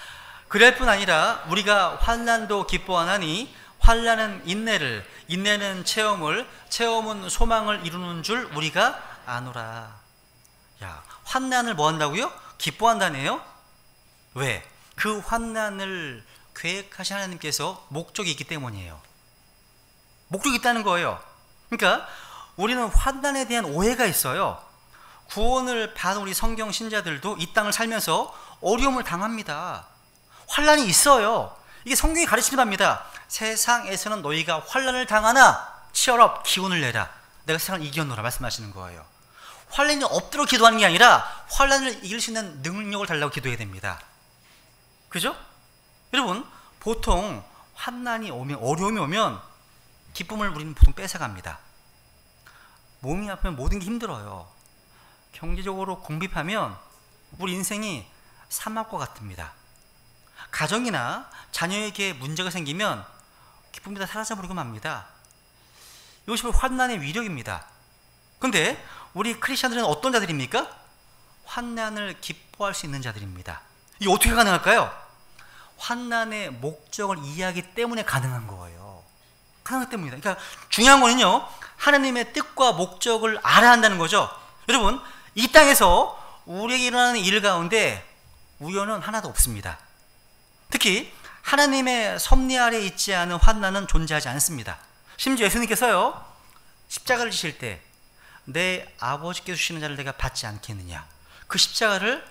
그럴 뿐 아니라 우리가 환난도 기뻐하나니 환난은 인내를, 인내는 체험을, 체험은 소망을 이루는 줄 우리가 아노라. 야, 환난을 뭐 한다고요? 기뻐한다네요. 왜? 그 환난을 계획하신 하나님께서 목적이 있기 때문이에요. 목적이 있다는 거예요. 그러니까 우리는 환난에 대한 오해가 있어요. 구원을 받은 우리 성경 신자들도 이 땅을 살면서 어려움을 당합니다. 환난이 있어요. 이게 성경이 가르치는 바입니다. 세상에서는 너희가 환난을 당하나 치열업 기운을 내라. 내가 세상을 이겨놓으라 말씀하시는 거예요. 환난이 없도록 기도하는 게 아니라 환난을 이길 수 있는 능력을 달라고 기도해야 됩니다. 그죠? 여러분, 보통 환난이 오면, 어려움이 오면 기쁨을 우리는 보통 뺏어갑니다. 몸이 아프면 모든 게 힘들어요. 경제적으로 궁핍하면 우리 인생이 사막과 같습니다. 가정이나 자녀에게 문제가 생기면 기쁨이 다 사라져버리고 맙니다. 이것이 바로 환난의 위력입니다. 그런데 우리 크리스천들은 어떤 자들입니까? 환난을 기뻐할 수 있는 자들입니다. 이게 어떻게 가능할까요? 환난의 목적을 이해하기 때문에 가능한 거예요. 가능하기 때문입니다. 그러니까 중요한 거는요, 하나님의 뜻과 목적을 알아야 한다는 거죠. 여러분, 이 땅에서 우리에게 일어나는 일 가운데 우연은 하나도 없습니다. 특히 하나님의 섭리 아래 있지 않은 환난은 존재하지 않습니다. 심지어 예수님께서요, 십자가를 지실 때 내 아버지께서 주시는 자를 내가 받지 않겠느냐, 그 십자가를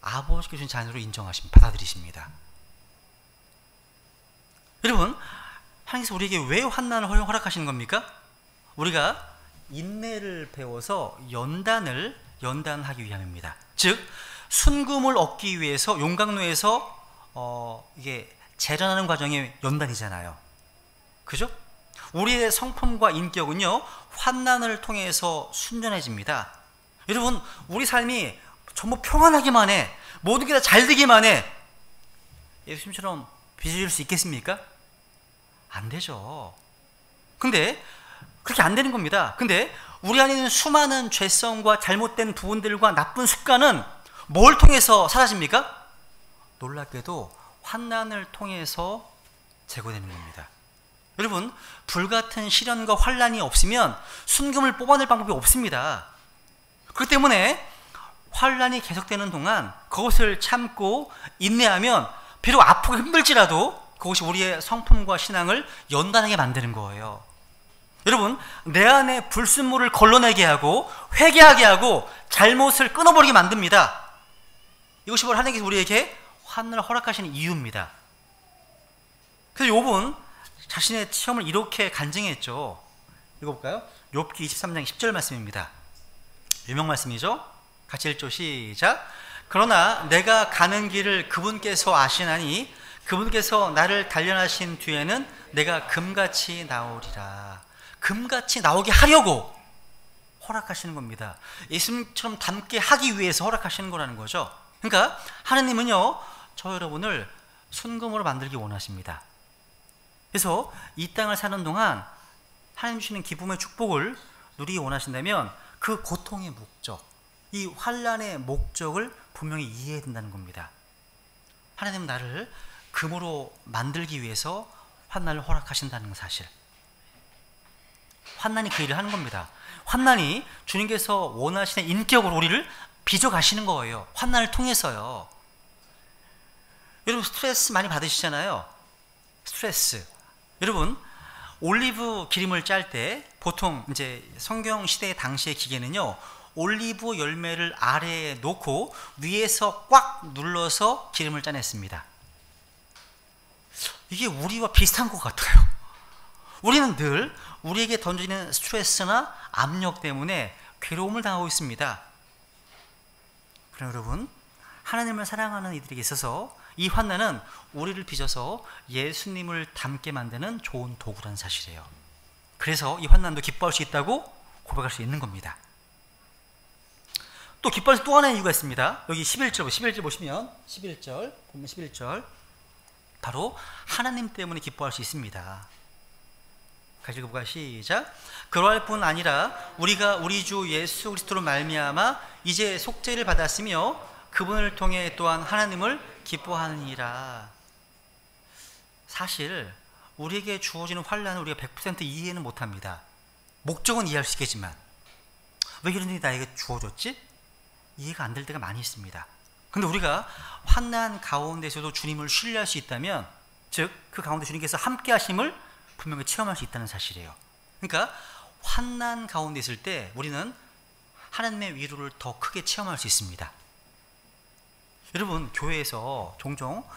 아버지께서 주신 자녀로 인정하십니다. 받아들이십니다. 여러분, 하나님께서 우리에게 왜 환난을 허락하시는 겁니까? 우리가 인내를 배워서 연단하기 위함입니다. 즉, 순금을 얻기 위해서 용광로에서 이게 재련하는 과정이 연단이잖아요. 그죠? 우리의 성품과 인격은요, 환난을 통해서 순전해집니다. 여러분, 우리 삶이 전부 평안하기만 해, 모든 게 다 잘 되기만 해, 예수님처럼 빚을 수 있겠습니까? 안 되죠. 근데 그렇게 안 되는 겁니다. 근데 우리 안에 있는 수많은 죄성과 잘못된 부분들과 나쁜 습관은 뭘 통해서 사라집니까? 놀랍게도 환난을 통해서 제거되는 겁니다. 여러분, 불같은 시련과 환난이 없으면 순금을 뽑아낼 방법이 없습니다. 그렇기 때문에 환난이 계속되는 동안 그것을 참고 인내하면 비록 아프고 힘들지라도 그것이 우리의 성품과 신앙을 연단하게 만드는 거예요. 여러분, 내 안에 불순물을 걸러내게 하고 회개하게 하고 잘못을 끊어버리게 만듭니다. 이것이 바로 하나님께서 우리에게 환난을 허락하시는 이유입니다. 그래서 욥은 자신의 체험을 이렇게 간증했죠. 읽어볼까요? 욥기 23장 10절 말씀입니다. 유명 말씀이죠. 같이 읽죠. 시작. 그러나 내가 가는 길을 그분께서 아시나니 그분께서 나를 단련하신 뒤에는 내가 금같이 나오리라. 금같이 나오게 하려고 허락하시는 겁니다. 예수님처럼 닮게 하기 위해서 허락하시는 거라는 거죠. 그러니까 하나님은요, 저 여러분을 순금으로 만들기 원하십니다. 그래서 이 땅을 사는 동안 하나님 주시는 기쁨의 축복을 누리기 원하신다면 그 고통의 목적, 이 환난의 목적을 분명히 이해해야 된다는 겁니다. 하나님은 나를 금으로 만들기 위해서 환난을 허락하신다는 사실. 환난이 그 일을 하는 겁니다. 환난이 주님께서 원하시는 인격으로 우리를 빚어가시는 거예요. 환난을 통해서요. 여러분, 스트레스 많이 받으시잖아요. 스트레스. 여러분, 올리브 기름을 짤 때 보통 이제 성경 시대 당시의 기계는요, 올리브 열매를 아래에 놓고 위에서 꽉 눌러서 기름을 짜냈습니다. 이게 우리와 비슷한 것 같아요. 우리는 늘 우리에게 던지는 스트레스나 압력 때문에 괴로움을 당하고 있습니다. 그럼 여러분, 하나님을 사랑하는 이들에게 있어서 이 환난은 우리를 빚어서 예수님을 닮게 만드는 좋은 도구라는 사실이에요. 그래서 이 환난도 기뻐할 수 있다고 고백할 수 있는 겁니다. 또 기뻐할 수 또 하나의 이유가 있습니다. 여기 11절 보시면 11절 바로 하나님 때문에 기뻐할 수 있습니다. 같이 읽어볼까요? 시작. 그러할 뿐 아니라 우리가 우리 주 예수 그리스도로 말미암아 이제 속죄를 받았으며 그분을 통해 또한 하나님을 기뻐하느니라. 사실 우리에게 주어지는 환난을 우리가 100% 이해는 못합니다. 목적은 이해할 수 있겠지만 왜 이런 일이 나에게 주어졌지? 이해가 안 될 때가 많이 있습니다. 근데 우리가 환난 가운데서도 주님을 신뢰할 수 있다면, 즉 그 가운데 주님께서 함께 하심을 분명히 체험할 수 있다는 사실이에요. 그러니까 환난 가운데 있을 때 우리는 하나님의 위로를 더 크게 체험할 수 있습니다. 여러분, 교회에서 종종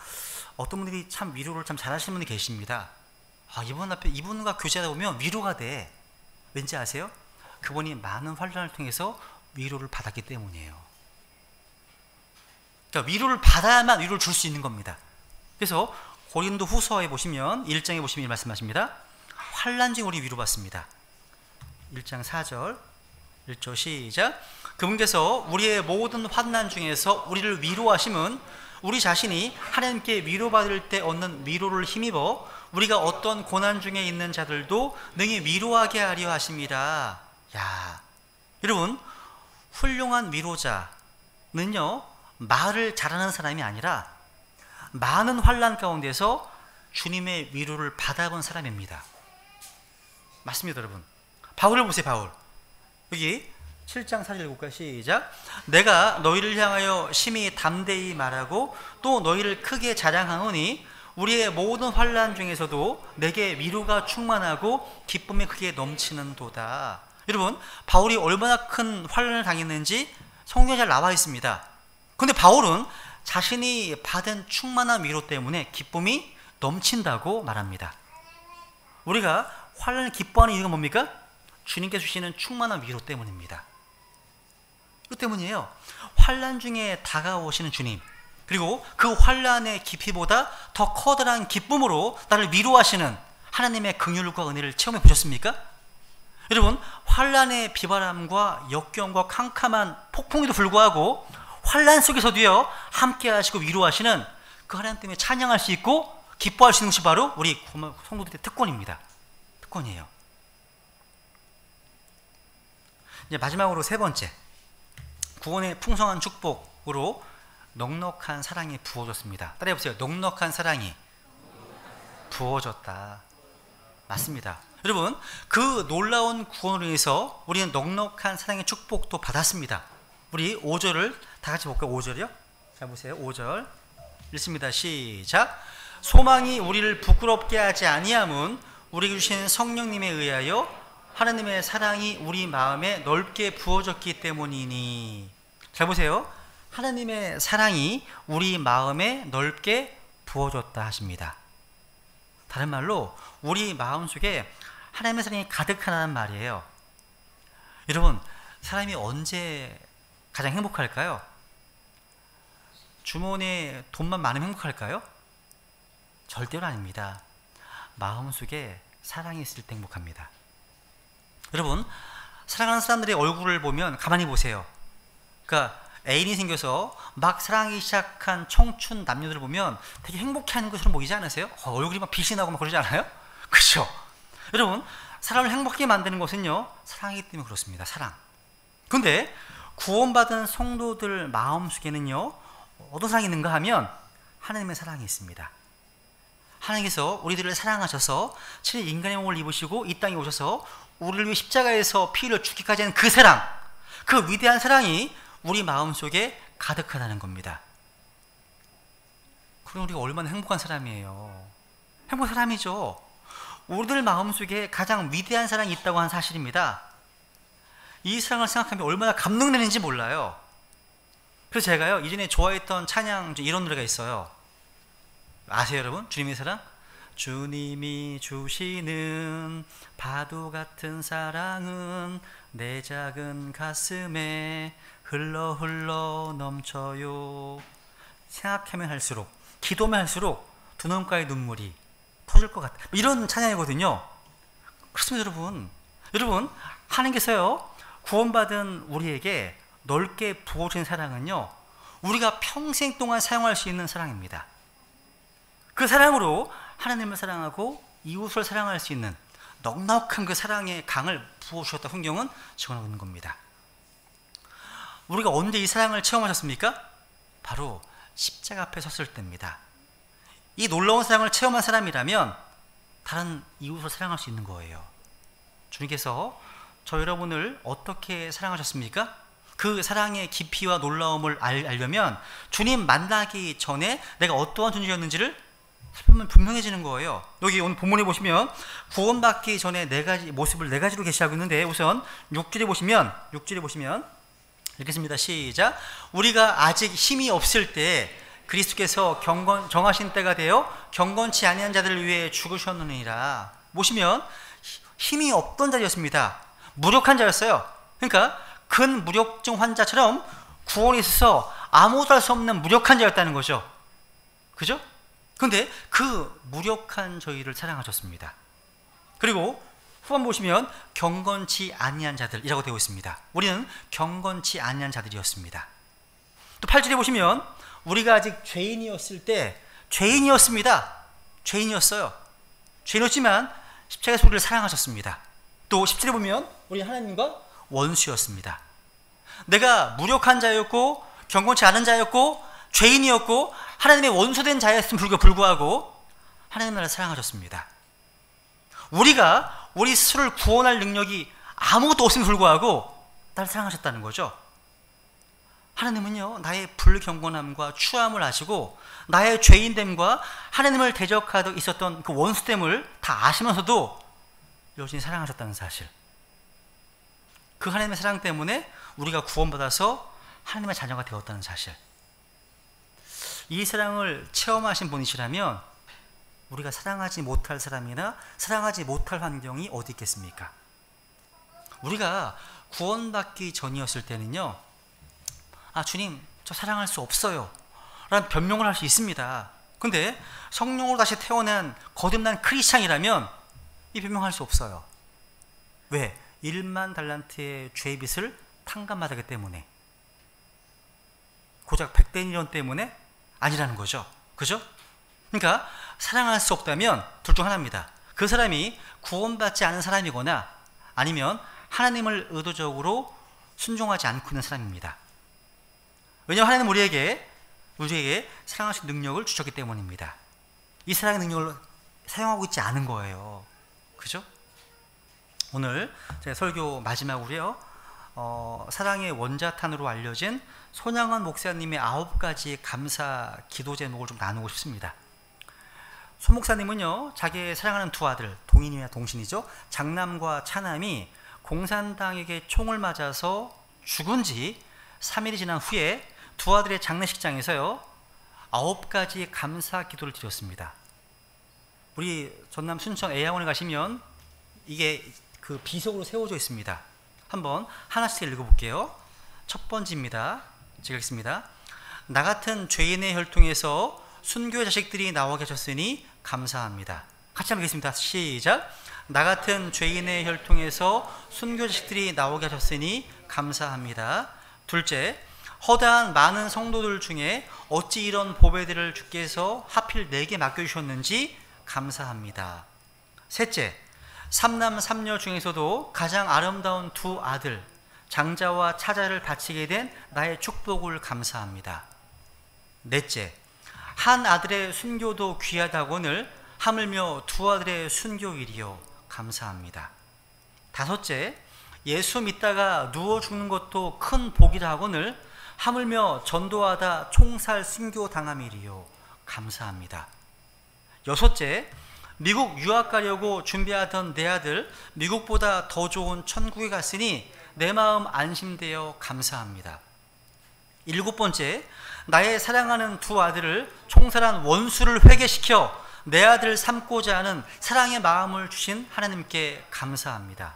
어떤 분들이 참 위로를 참 잘하시는 분이 계십니다. 이분 앞에 이분과 교제하다 보면 위로가 돼. 왠지 아세요? 그분이 많은 환난을 통해서 위로를 받았기 때문이에요. 그러니까 위로를 받아야만 위로를 줄 수 있는 겁니다. 그래서 고린도 후서에 보시면 1장에 보시면 말씀하십니다. 환난 중에 우리 위로받습니다. 1장 4절 1절 시작. 그분께서 우리의 모든 환난 중에서 우리를 위로하심은 우리 자신이 하나님께 위로받을 때 얻는 위로를 힘입어 우리가 어떤 고난 중에 있는 자들도 능히 위로하게 하려 하십니다. 야, 여러분, 훌륭한 위로자는요, 말을 잘하는 사람이 아니라 많은 환난 가운데서 주님의 위로를 받아본 사람입니다. 맞습니다, 여러분. 바울을 보세요. 바울. 여기 7장 4절 읽을까요? 시작. 내가 너희를 향하여 심히 담대히 말하고 또 너희를 크게 자랑하노니 우리의 모든 환난 중에서도 내게 위로가 충만하고 기쁨이 크게 넘치는 도다. 여러분, 바울이 얼마나 큰 환난을 당했는지 성경에 잘 나와 있습니다. 그런데 바울은 자신이 받은 충만한 위로 때문에 기쁨이 넘친다고 말합니다. 우리가 환난을 기뻐하는 이유가 뭡니까? 주님께 주시는 충만한 위로 때문입니다. 그 때문이에요. 환난 중에 다가오시는 주님, 그리고 그 환난의 깊이보다 더 커다란 기쁨으로 나를 위로하시는 하나님의 긍휼과 은혜를 체험해 보셨습니까? 여러분, 환난의 비바람과 역경과 캄캄한 폭풍에도 불구하고 환난 속에서도요, 함께 하시고 위로하시는 그 하나님 때문에 찬양할 수 있고 기뻐할 수 있는 것이 바로 우리 성도들의 특권입니다. 특권이에요. 이제 마지막으로 세 번째, 구원의 풍성한 축복 축복으로 넉넉한 사랑이 부어졌습니다. 따라해보세요. 넉넉한 사랑이 부어졌다. 맞습니다. 여러분, 그 놀라운 구원을 위해서 우리는 넉넉한 사랑의 축복도 받았습니다. 우리 5절을 다 같이 볼까요? 5절이요? 자, 보세요. 5절 읽습니다. 시작. 소망이 우리를 부끄럽게 하지 아니함은 우리에게 주신 성령님에 의하여 하나님의 사랑이 우리 마음에 넓게 부어졌기 때문이니. 잘 보세요. 하나님의 사랑이 우리 마음에 넓게 부어졌다 하십니다. 다른 말로 우리 마음속에 하나님의 사랑이 가득하다는 말이에요. 여러분, 사람이 언제 가장 행복할까요? 주머니에 돈만 많으면 행복할까요? 절대로 아닙니다. 마음속에 사랑이 있을 때 행복합니다. 여러분, 사랑하는 사람들의 얼굴을 보면 가만히 보세요. 그러니까 애인이 생겨서 막 사랑하기 시작한 청춘 남녀들을 보면 되게 행복해하는 것처럼 보이지 않으세요? 얼굴이 막 빛이 나고 막 그러지 않아요? 그렇죠? 여러분, 사람을 행복하게 만드는 것은요, 사랑이기 때문에 그렇습니다. 사랑. 근데 구원받은 성도들 마음속에는요, 어떤 사랑이 있는가 하면 하나님의 사랑이 있습니다. 하나님께서 우리들을 사랑하셔서 친히 인간의 몸을 입으시고 이 땅에 오셔서 우리를 위해 십자가에서 피를 죽기까지 한 그 사랑, 그 위대한 사랑이 우리 마음속에 가득하다는 겁니다. 그럼 우리가 얼마나 행복한 사람이에요. 행복한 사람이죠. 우리들 마음속에 가장 위대한 사랑이 있다고 하는 사실입니다. 이 사랑을 생각하면 얼마나 감동되는지 몰라요. 그래서 제가요, 이전에 좋아했던 찬양 이런 노래가 있어요. 아세요, 여러분? 주님의 사랑? 주님이 주시는 파도 같은 사랑은 내 작은 가슴에 흘러 넘쳐요. 생각하면 할수록, 기도면 할수록 두 눈가의 눈물이 터질 것 같아. 이런 찬양이거든요. 그렇습니다, 여러분. 여러분, 하나님께서요, 구원받은 우리에게 넓게 부어주신 사랑은요, 우리가 평생 동안 사용할 수 있는 사랑입니다. 그 사랑으로 하나님을 사랑하고 이웃을 사랑할 수 있는 넉넉한 그 사랑의 강을 부어주셨다 성경은 증언하고 있는 겁니다. 우리가 언제 이 사랑을 체험하셨습니까? 바로 십자가 앞에 섰을 때입니다. 이 놀라운 사랑을 체험한 사람이라면 다른 이웃을 사랑할 수 있는 거예요. 주님께서 저 여러분을 어떻게 사랑하셨습니까? 그 사랑의 깊이와 놀라움을 알려면 주님 만나기 전에 내가 어떠한 존재였는지를 살펴보면 분명해지는 거예요. 여기 오늘 본문에 보시면 구원받기 전에 네 가지 모습을 네 가지로 계시하고 있는데, 우선 6절에 보시면 읽겠습니다. 시작. 우리가 아직 힘이 없을 때 그리스도께서 정하신 때가 되어 경건치 아니한 자들을 위해 죽으셨느니라. 보시면 힘이 없던 자였습니다. 무력한 자였어요. 그러니까 근 무력증 환자처럼 구원에 있어서 아무것도 할 수 없는 무력한 자였다는 거죠. 그죠? 근데 그 무력한 저희를 사랑하셨습니다. 그리고 후반 보시면 경건치 아니한 자들이라고 되어 있습니다. 우리는 경건치 아니한 자들이었습니다. 또 8절에 보시면 우리가 아직 죄인이었을 때 죄인이었습니다. 죄인이었어요. 죄인이었지만 십자가에서 우리를 사랑하셨습니다. 또 10절에 보면 우리 하나님과 원수였습니다. 내가 무력한 자였고 경건치 않은 자였고 죄인이었고 하나님의 원수된 자였음을 불구하고 하나님 나라를 사랑하셨습니다. 우리가 우리 스스로를 구원할 능력이 아무것도 없음을 불구하고 나를 사랑하셨다는 거죠. 하나님은요, 나의 불경건함과 추함을 아시고 나의 죄인됨과 하나님을 대적하듯 있었던 그 원수됨을 다 아시면서도 여전히 사랑하셨다는 사실. 그 하나님의 사랑 때문에 우리가 구원받아서 하나님의 자녀가 되었다는 사실. 이 사랑을 체험하신 분이시라면 우리가 사랑하지 못할 사람이나 사랑하지 못할 환경이 어디 있겠습니까? 우리가 구원받기 전이었을 때는요, 아, 주님, 저 사랑할 수 없어요 라는 변명을 할 수 있습니다. 근데 성령으로 다시 태어난 거듭난 크리스찬이라면 이 변명할 수 없어요. 왜? 1만 달란트의 죄의 빚을 탕감받았기 때문에. 고작 100데나리온 때문에 아니라는 거죠. 그죠? 그러니까 사랑할 수 없다면 둘 중 하나입니다. 그 사람이 구원받지 않은 사람이거나 아니면 하나님을 의도적으로 순종하지 않고 있는 사람입니다. 왜냐하면 하나님은 우리에게 사랑하실 능력을 주셨기 때문입니다. 이 사랑의 능력을 사용하고 있지 않은 거예요. 그죠? 오늘 제 설교 마지막으로요, 사랑의 원자탄으로 알려진 손양원 목사님의 9가지 감사 기도 제목을 좀 나누고 싶습니다. 손 목사님은요, 자기의 사랑하는 두 아들, 동인이와 동신이죠, 장남과 차남이 공산당에게 총을 맞아서 죽은 지 3일이 지난 후에 두 아들의 장례식장에서요, 9가지 감사 기도를 드렸습니다. 우리 전남 순천 애양원에 가시면 이게 그 비석으로 세워져 있습니다. 한번 하나씩 읽어볼게요. 첫 번째입니다. 제가 읽습니다. 나 같은 죄인의 혈통에서 순교의 자식들이 나와 계셨으니 감사합니다. 같이 한번 읽겠습니다. 시작. 나 같은 죄인의 혈통에서 순교의 자식들이 나와 계셨으니 감사합니다. 둘째, 허다한 많은 성도들 중에 어찌 이런 보배들을 주께서 하필 내게 맡겨주셨는지 감사합니다. 셋째, 삼남 삼녀 중에서도 가장 아름다운 두 아들, 장자와 차자를 바치게 된 나의 축복을 감사합니다. 넷째, 한 아들의 순교도 귀하다거늘 하물며 두 아들의 순교일이요 감사합니다. 다섯째, 예수 믿다가 누워 죽는 것도 큰 복이라 하거늘 하물며 전도하다 총살 순교 당함이리요 감사합니다. 여섯째, 미국 유학 가려고 준비하던 내 아들 미국보다 더 좋은 천국에 갔으니 내 마음 안심되어 감사합니다. 일곱 번째, 나의 사랑하는 두 아들을 총살한 원수를 회개시켜 내 아들 삼고자 하는 사랑의 마음을 주신 하나님께 감사합니다.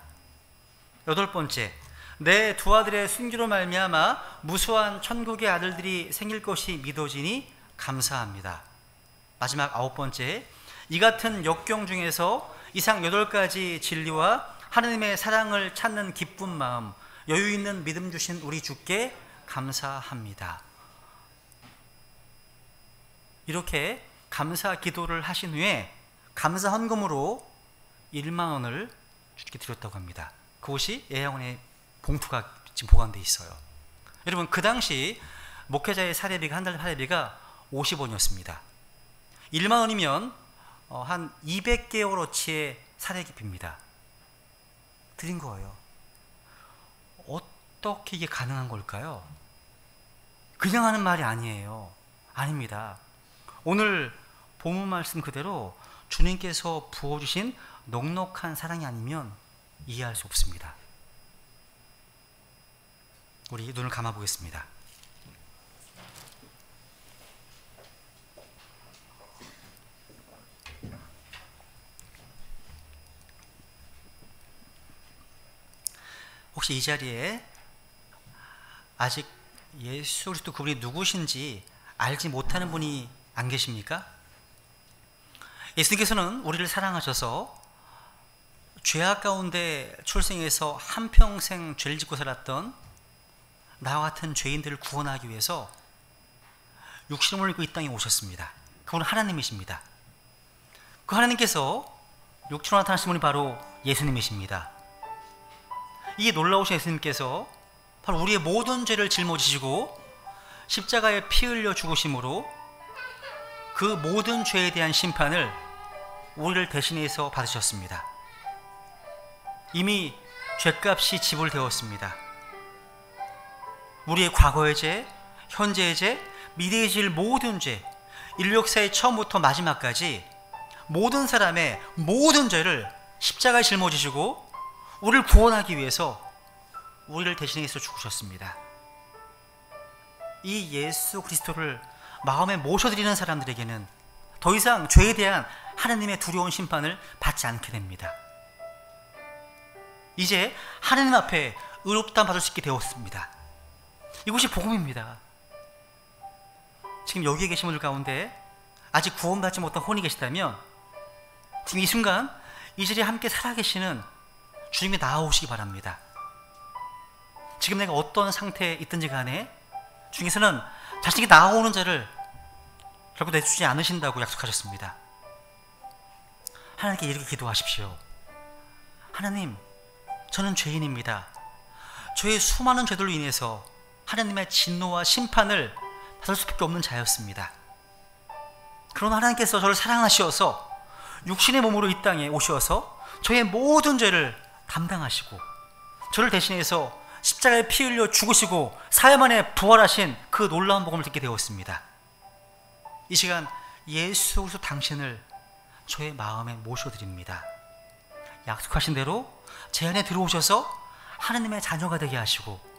여덟 번째, 내 두 아들의 순교로 말미암아 무수한 천국의 아들들이 생길 것이 믿어지니 감사합니다. 마지막 아홉 번째, 이 같은 역경 중에서 이상 8가지 진리와 하나님의 사랑을 찾는 기쁜 마음, 여유 있는 믿음 주신 우리 주께 감사합니다. 이렇게 감사 기도를 하신 후에 감사 헌금으로 1만 원을 주께 드렸다고 합니다. 그것이 예양원의 봉투가 지금 보관되어 있어요. 여러분, 그 당시 목회자의 사례비가, 한 달 사례비가 50원이었습니다. 1만 원이면 한 200개월어치의 사례비입니다. 드린 거예요. 어떻게 이게 가능한 걸까요? 그냥 하는 말이 아니에요. 아닙니다. 오늘 본문 말씀 그대로 주님께서 부어주신 넉넉한 사랑이 아니면 이해할 수 없습니다. 우리 눈을 감아 보겠습니다. 혹시 이 자리에 아직 예수 그리스도 그분이 누구신지 알지 못하는 분이 안 계십니까? 예수님께서는 우리를 사랑하셔서 죄악 가운데 출생해서 한평생 죄를 짓고 살았던 나와 같은 죄인들을 구원하기 위해서 육신을 입고 이 땅에 오셨습니다. 그분은 하나님이십니다. 그 하나님께서 육신으로 나타나신 분이 바로 예수님이십니다. 이 놀라우신 예수님께서 바로 우리의 모든 죄를 짊어지시고 십자가에 피 흘려 죽으심으로 그 모든 죄에 대한 심판을 우리를 대신해서 받으셨습니다. 이미 죄값이 지불되었습니다. 우리의 과거의 죄, 현재의 죄, 미래의 질 모든 죄, 인류 역사의 처음부터 마지막까지 모든 사람의 모든 죄를 십자가에 짊어지시고 우리를 구원하기 위해서 우리를 대신해서 죽으셨습니다. 이 예수 그리스도를 마음에 모셔드리는 사람들에게는 더 이상 죄에 대한 하나님의 두려운 심판을 받지 않게 됩니다. 이제 하나님 앞에 의롭다함 받을 수 있게 되었습니다. 이것이 복음입니다. 지금 여기에 계신 분들 가운데 아직 구원받지 못한 혼이 계시다면 지금 이 순간 이 자리에 함께 살아계시는 주님이 나아오시기 바랍니다. 지금 내가 어떤 상태에 있든지 간에 주님께서는 자신이 나아오는 자를 결국 내주지 않으신다고 약속하셨습니다. 하나님께 이렇게 기도하십시오. 하나님, 저는 죄인입니다. 저의 수많은 죄들로 인해서 하나님의 진노와 심판을 받을 수밖에 없는 자였습니다. 그러나 하나님께서 저를 사랑하시어서 육신의 몸으로 이 땅에 오셔서 저의 모든 죄를 담당하시고 저를 대신해서 십자가에 피 흘려 죽으시고 사흘 만에 부활하신 그 놀라운 복음을 듣게 되었습니다. 이 시간 예수 그리스도 당신을 저의 마음에 모셔드립니다. 약속하신 대로 제 안에 들어오셔서 하나님의 자녀가 되게 하시고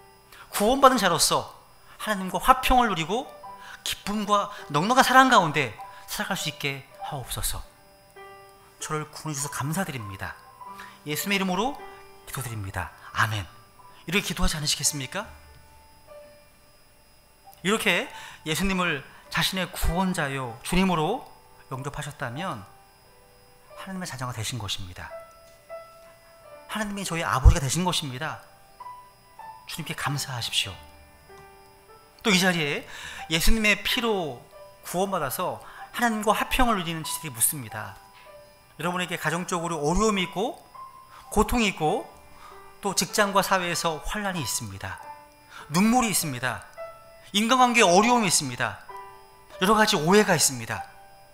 구원받은 자로서 하나님과 화평을 누리고 기쁨과 넉넉한 사랑 가운데 살아갈 수 있게 하옵소서. 저를 구원해 주셔서 감사드립니다. 예수님의 이름으로 기도드립니다. 아멘. 이렇게 기도하지 않으시겠습니까? 이렇게 예수님을 자신의 구원자요 주님으로 영접하셨다면 하나님의 자녀가 되신 것입니다. 하나님이 저희 아버지가 되신 것입니다. 주님께 감사하십시오. 또 이 자리에 예수님의 피로 구원받아서 하나님과 화평을 누리는 지들이 묻습니다. 여러분에게 가정적으로 어려움이 있고 고통이 있고 또 직장과 사회에서 환난이 있습니다. 눈물이 있습니다. 인간관계에 어려움이 있습니다. 여러 가지 오해가 있습니다.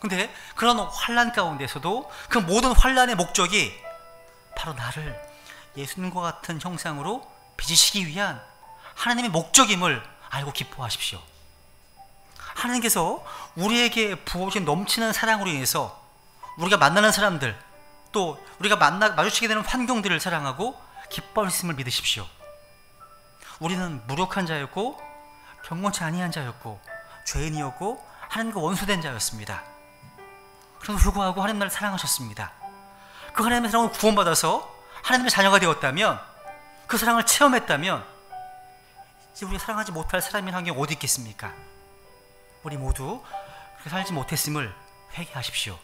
근데 그런 환난 가운데서도 그 모든 환난의 목적이 바로 나를 예수님과 같은 형상으로 빚으시기 위한 하나님의 목적임을 알고 기뻐하십시오. 하나님께서 우리에게 부어진 넘치는 사랑으로 인해서 우리가 만나는 사람들 또 우리가 마주치게 되는 환경들을 사랑하고 기뻐하심을 믿으십시오. 우리는 무력한 자였고 경건치 아니한 자였고 죄인이었고 하나님과 원수된 자였습니다. 그래도 불구하고 하나님 나를 사랑하셨습니다. 그 하나님의 사랑을 구원받아서 하나님의 자녀가 되었다면 그 사랑을 체험했다면 이제 우리가 사랑하지 못할 사람인 환경이 어디 있겠습니까? 우리 모두 그렇게 살지 못했음을 회개하십시오.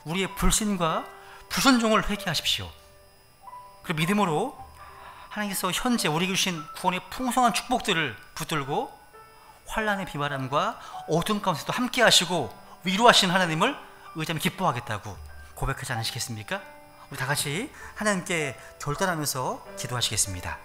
우리의 불신과 불순종을 회개하십시오. 그리고 믿음으로 하나님께서 현재 우리에게 주신 구원의 풍성한 축복들을 붙들고 환난의 비바람과 어둠 가운데서도 함께 하시고 위로하신 하나님을 의지하며 기뻐하겠다고 고백하지 않으시겠습니까? 우리 다 같이 하나님께 결단하면서 기도하시겠습니다.